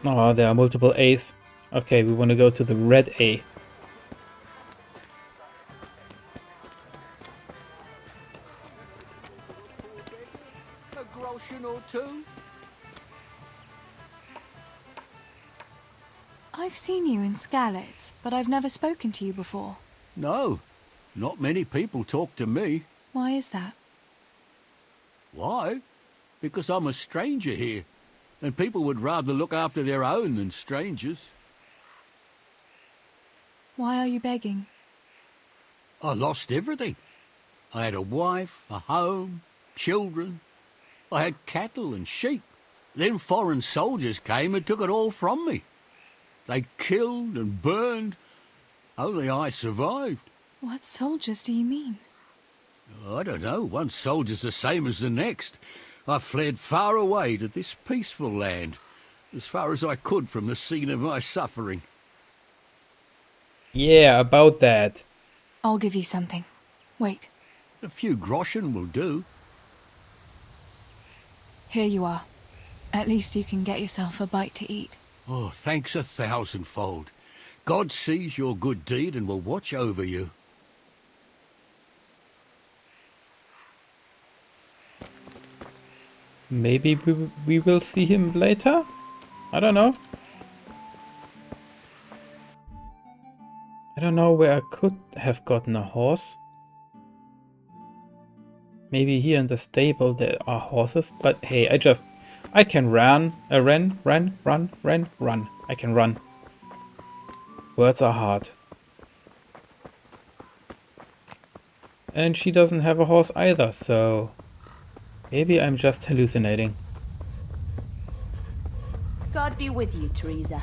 Oh, there are multiple A's. Okay, we want to go to the red A. A groschen or two? I've seen you in Skalitz, but I've never spoken to you before. No, not many people talk to me. Why is that? Why? Because I'm a stranger here, and people would rather look after their own than strangers. Why are you begging? I lost everything. I had a wife, a home, children. I had cattle and sheep. Then foreign soldiers came and took it all from me. They killed and burned. Only I survived. What soldiers do you mean? I don't know. One soldier's the same as the next. I fled far away to this peaceful land, as far as I could from the scene of my suffering. Yeah, about that. I'll give you something. Wait. A few groschen will do. Here you are. At least you can get yourself a bite to eat. Oh, thanks 1,000-fold. God sees your good deed and will watch over you. Maybe we will see him later? I don't know. I don't know where I could have gotten a horse. Maybe here in the stable there are horses, but hey, I can run. Run. I can run. Words are hard. And she doesn't have a horse either, so maybe I'm just hallucinating. God be with you, Theresa.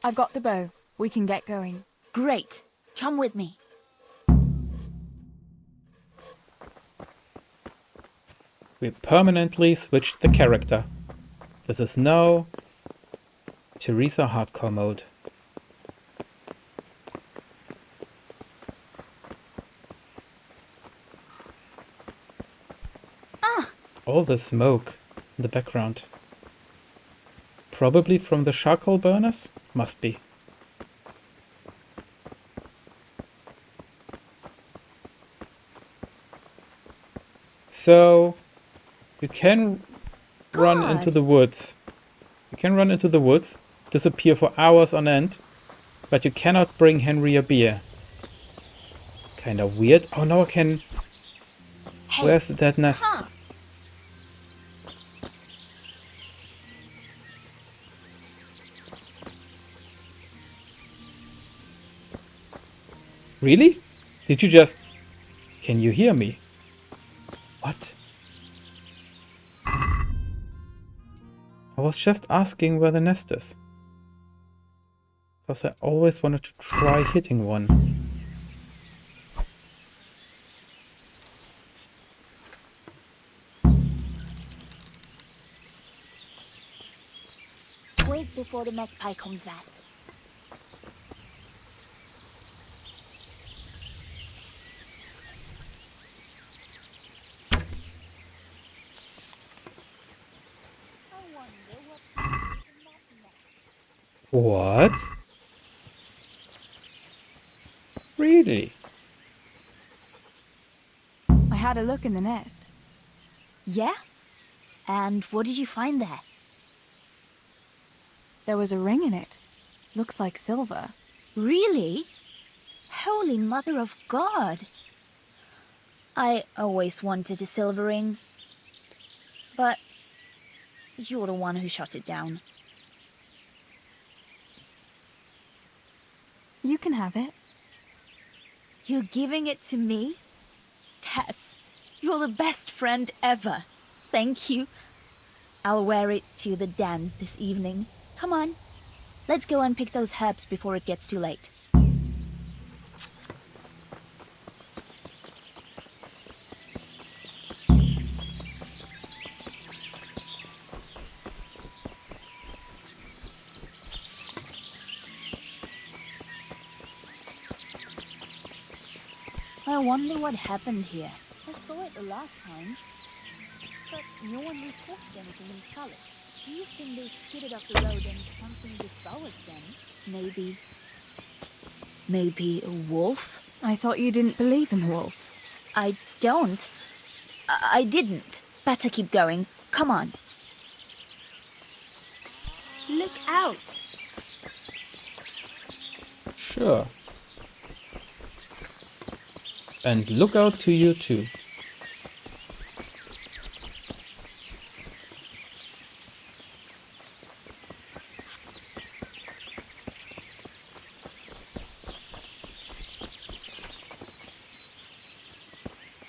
I've got the bow. We can get going. Great. Come with me. We permanently switched the character. This is now Theresa hardcore mode. All the smoke in the background. Probably from the charcoal burners? Must be. So you can run into the woods. You can run into the woods, disappear for hours on end, but you cannot bring Henry a beer. Kinda weird. Oh, now I can... Hey, where's that nest? Really? Did you just... Can you hear me? What? I was just asking where the nest is. Because I always wanted to try hitting one. Wait before the magpie comes back. What? Really? I had a look in the nest. Yeah? And what did you find there? There was a ring in it. Looks like silver. Really? Holy Mother of God! I always wanted a silver ring. But you're the one who shot it down. You can have it. You're giving it to me? Tess, You're the best friend ever. Thank you. I'll wear it to the dance this evening. Come on. Let's go and pick those herbs before it gets too late. I wonder what happened here. I saw it the last time, but no one reported anything in Skalitz. Do you think they skidded off the road and something devoured them? Maybe a wolf? I thought you didn't believe in the wolf. I don't. I didn't. Better keep going. Come on. Look out! Sure. And look out to you too.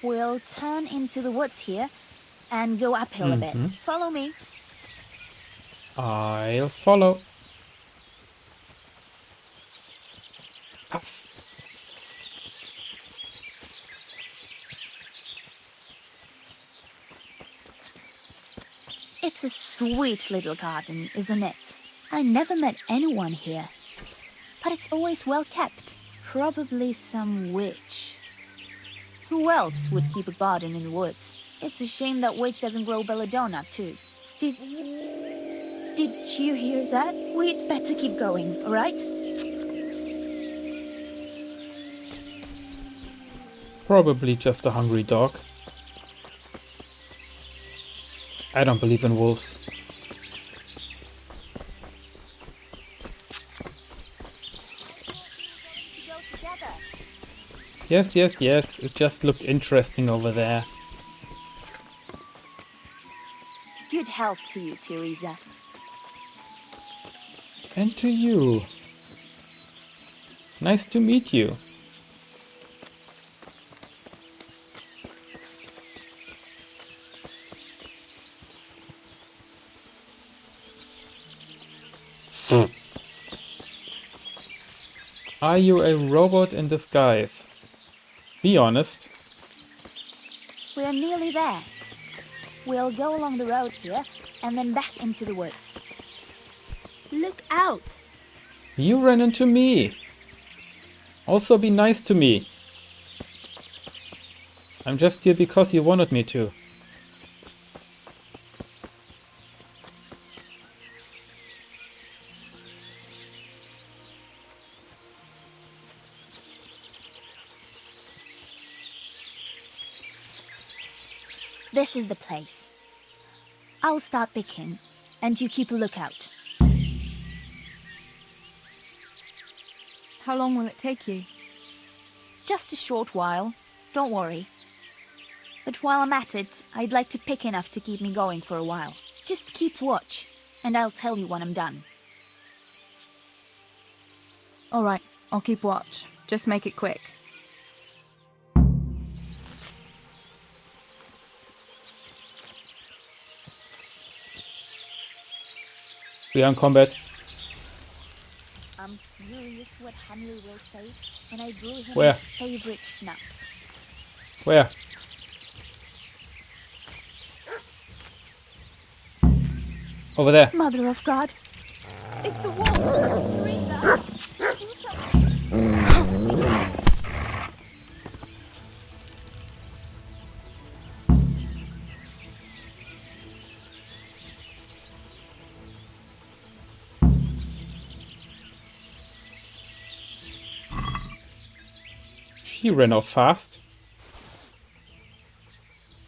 We'll turn into the woods here and go uphill a bit. Follow me. I'll follow. Pass. It's a sweet little garden, isn't it? I never met anyone here. But it's always well kept. Probably some witch. Who else would keep a garden in the woods? It's a shame that witch doesn't grow belladonna, too. Did you hear that? We'd better keep going, all right? Probably just a hungry dog. I don't believe in wolves. Yes, yes, yes. It just looked interesting over there. Good health to you, Theresa. And to you. Nice to meet you. Are you a robot in disguise? Be honest. We're nearly there. We'll go along the road here and then back into the woods. Look out! You ran into me. Also be nice to me. I'm just here because you wanted me to. This is the place. I'll start picking, and you keep a lookout. How long will it take you? Just a short while. Don't worry. But while I'm at it, I'd like to pick enough to keep me going for a while. Just keep watch, and I'll tell you when I'm done. All right, I'll keep watch. Just make it quick. We are in combat. I'm curious what Henry will say when I brew him Where? his favorite schnapps. Where? Over there. Mother of God! It's the wolf! Theresa! Do something! She ran off fast.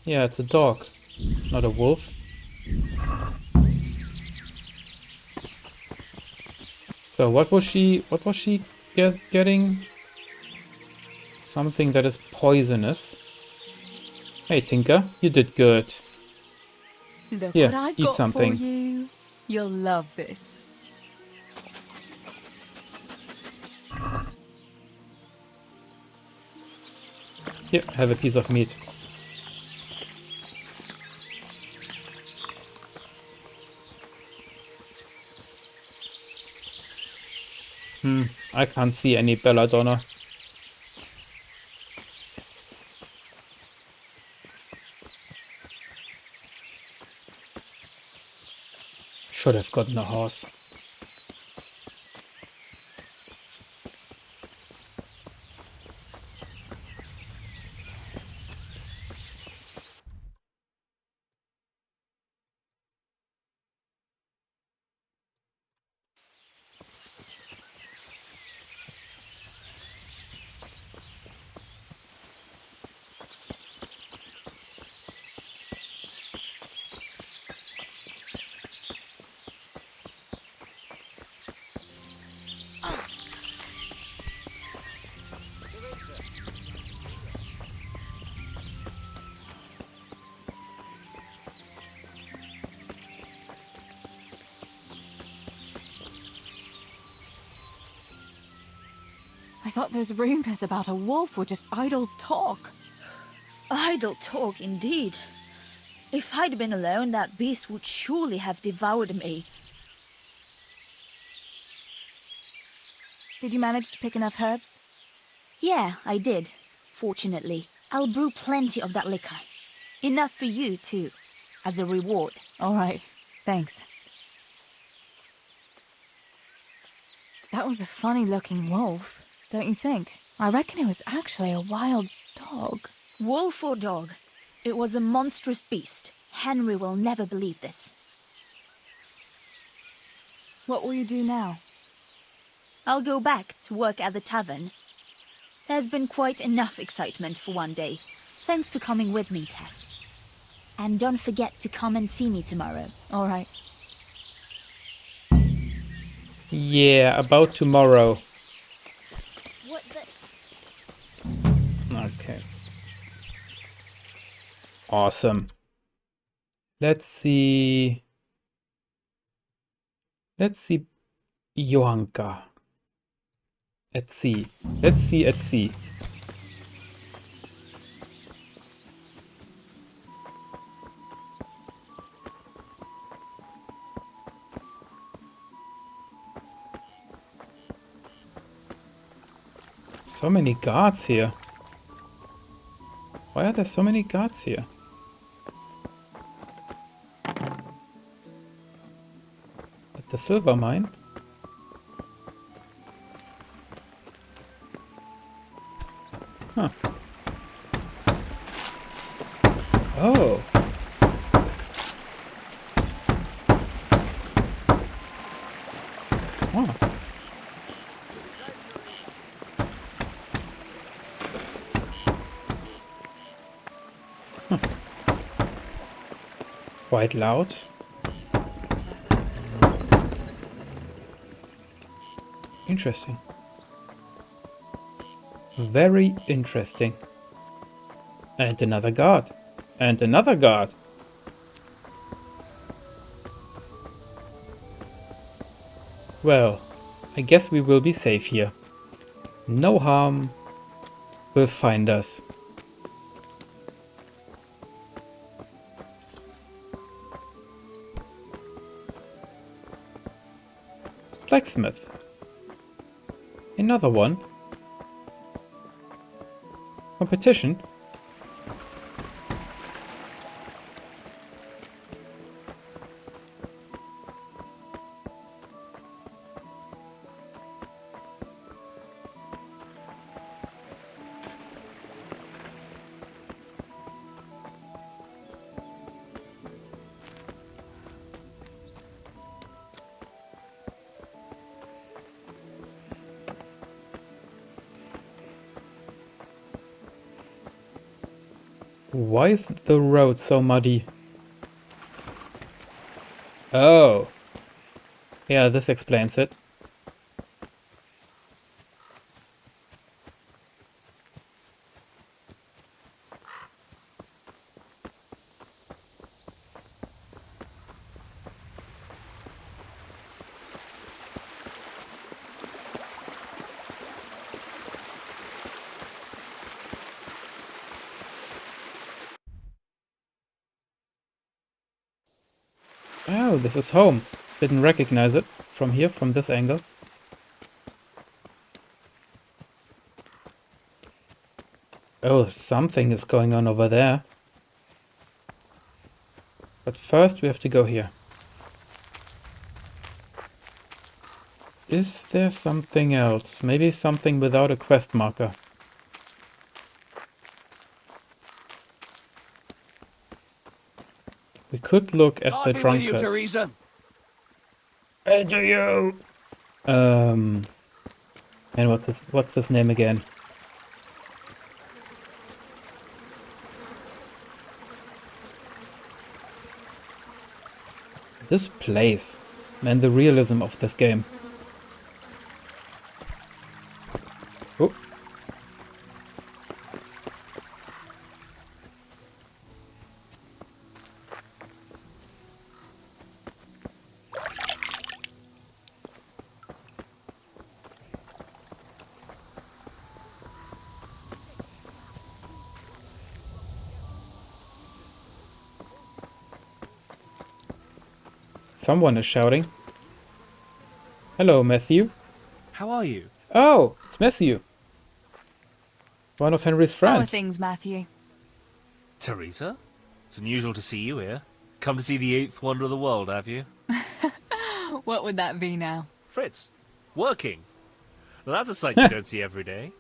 Yeah, it's a dog, not a wolf. So what was she getting? Something that is poisonous. Hey Tinker, you did good. Look Here, what I've eat got something. for you. You'll love this. Here, have a piece of meat. I can't see any belladonna. Should have gotten a horse. I thought those rumors about a wolf were just idle talk. Idle talk, indeed. If I'd been alone, that beast would surely have devoured me. Did you manage to pick enough herbs? Yeah, I did. Fortunately, I'll brew plenty of that liquor. Enough for you, too, as a reward. All right, thanks. That was a funny-looking wolf, don't you think? I reckon it was actually a wild dog. Wolf or dog, it was a monstrous beast. Henry will never believe this. What will you do now? I'll go back to work at the tavern. There's been quite enough excitement for one day. Thanks for coming with me, Tess. And don't forget to come and see me tomorrow. All right. Yeah, about tomorrow. What the... Okay. Awesome. Let's see. Johanka. At sea. Let's see at sea. So many guards here. Why are there so many guards here? At the silver mine? Huh. Oh. Oh. Huh. Quite loud. Interesting. Very interesting. And another guard. And another guard. Well, I guess we will be safe here. No harm will find us. Blacksmith. Another one. Competition. Why is the road so muddy? Oh. Yeah, this explains it. Oh, this is home. Didn't recognize it from here, from this angle. Oh, something is going on over there. But first we have to go here. Is there something else? Maybe something without a quest marker. We could look at the drunkard. Theresa. And to you. And what's his name again? This place, man, the realism of this game. Oh. Someone is shouting. Hello, Matthew. How are you? Oh, it's Matthew. One of Henry's How are friends. things, Matthew? Theresa? It's unusual to see you here. Come to see the eighth wonder of the world, have you? What would that be now? Fritz, working. Well, that's a sight you don't see every day.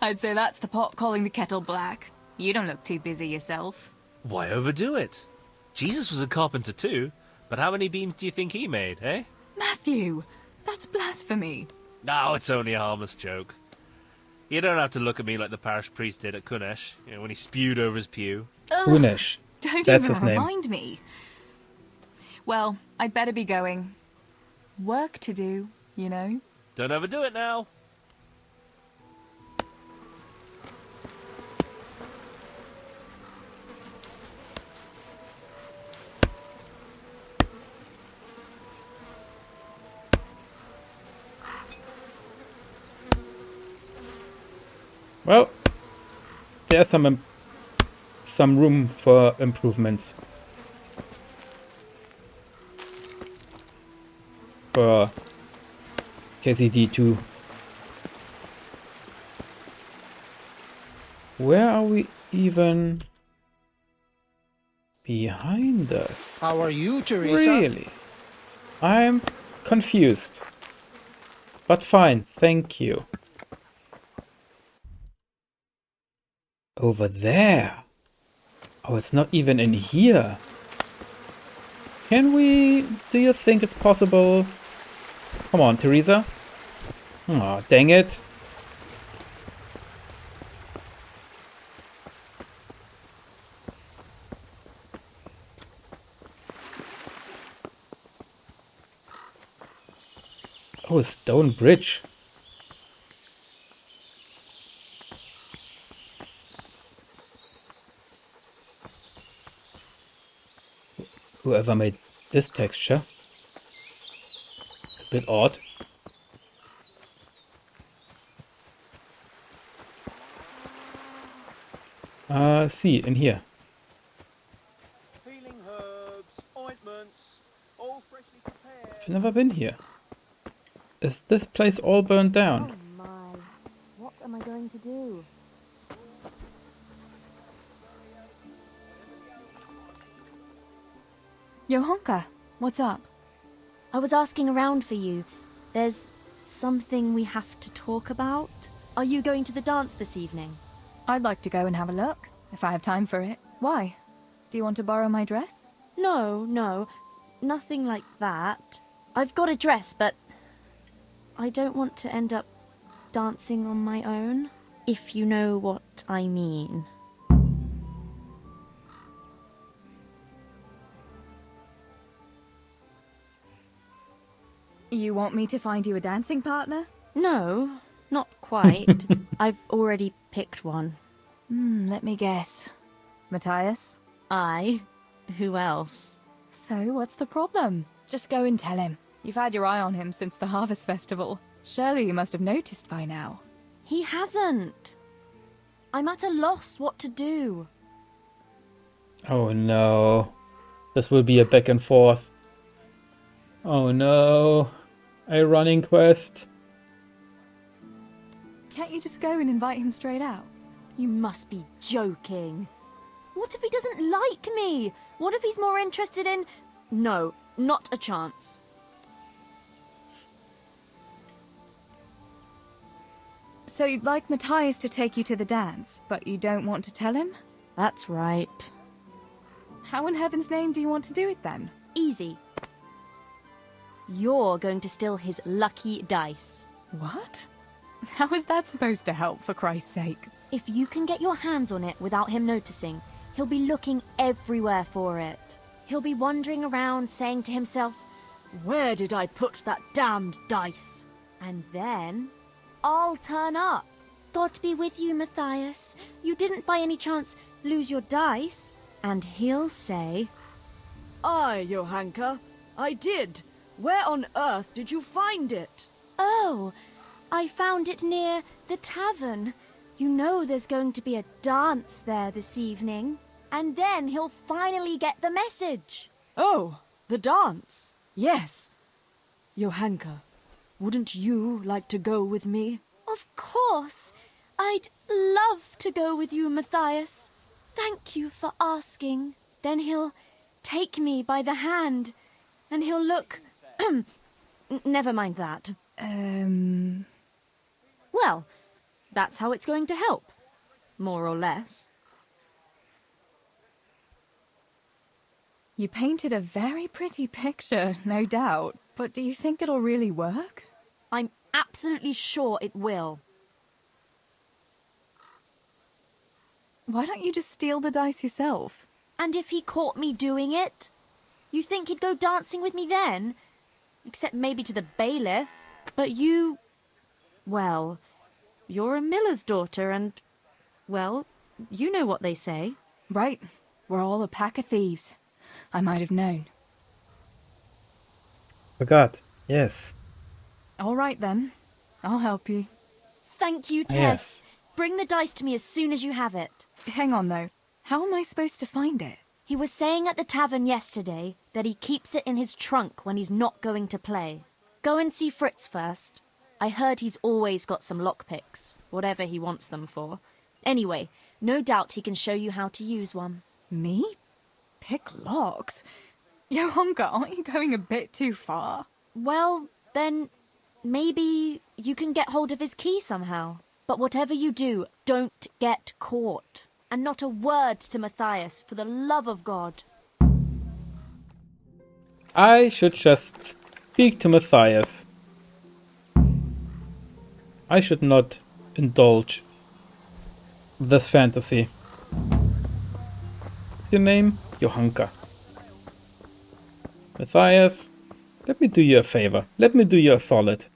I'd say that's the pot calling the kettle black. You don't look too busy yourself. Why overdo it? Jesus was a carpenter too, but how many beams do you think he made, eh? Matthew, that's blasphemy. No, it's only a harmless joke. You don't have to look at me like the parish priest did at Kunesh, when he spewed over his pew. Kunesh. Don't That's even his name. remind me. Well, I'd better be going. Work to do, you know. Don't overdo it now. Well, there's some room for improvements. For KCD2. Where are we even behind us? How are you, Theresa? Really? I'm confused. But fine, thank you. Over there. Oh, it's not even in here. Can we... Do you think it's possible? Come on, Theresa. Aw, dang it. Oh, a stone bridge. Whoever made this texture. It's a bit odd. See, in here. Healing herbs, ointments, all freshly prepared. I've never been here. Is this place all burned down? Oh my. What am I going to do? Johanka, what's up? I was asking around for you. There's something we have to talk about. Are you going to the dance this evening? I'd like to go and have a look, if I have time for it. Why? Do you want to borrow my dress? No, nothing like that. I've got a dress, but I don't want to end up dancing on my own, if you know what I mean. You want me to find you a dancing partner? No, not quite. I've already picked one. Let me guess. Matthias? I? Who else? So, what's the problem? Just go and tell him. You've had your eye on him since the Harvest Festival. Surely you must have noticed by now. He hasn't. I'm at a loss what to do. Oh no. This will be a back and forth. Oh no. A running quest. Can't you just go and invite him straight out? You must be joking. What if he doesn't like me? What if he's more interested in... No, not a chance. So you'd like Matthias to take you to the dance, but you don't want to tell him? That's right. How in heaven's name do you want to do it then? Easy. You're going to steal his lucky dice. What? How is that supposed to help, for Christ's sake? If you can get your hands on it without him noticing, he'll be looking everywhere for it. He'll be wandering around saying to himself, "Where did I put that damned dice?" And then I'll turn up. God be with you, Matthias. You didn't by any chance lose your dice? And he'll say, Aye, Johanka, I did. Where on earth did you find it? "Oh, I found it near the tavern. You know there's going to be a dance there this evening." And then he'll finally get the message. Oh, the dance. Yes. Johanka, wouldn't you like to go with me? Of course. I'd love to go with you, Matthias. Thank you for asking. Then he'll take me by the hand, and he'll look... Never mind that. Well, that's how it's going to help. More or less. You painted a very pretty picture, no doubt. But do you think it'll really work? I'm absolutely sure it will. Why don't you just steal the dice yourself? And if he caught me doing it? You think he'd go dancing with me then? Except maybe to the bailiff. But you... Well, you're a miller's daughter and... Well, you know what they say. Right. We're all a pack of thieves. I might have known. Forgot. Yes. All right then. I'll help you. Thank you, Tess. Yes. Bring the dice to me as soon as you have it. Hang on though. How am I supposed to find it? He was saying at the tavern yesterday that he keeps it in his trunk when he's not going to play. Go and see Fritz first. I heard he's always got some lockpicks, whatever he wants them for. Anyway, no doubt he can show you how to use one. Me? Pick locks? Johanka, aren't you going a bit too far? Well, then maybe you can get hold of his key somehow. But whatever you do, don't get caught. And not a word to Matthias, for the love of God. I should just speak to Matthias. I should not indulge this fantasy. What's your name? Johanka. Matthias, let me do you a favor. Let me do you a solid.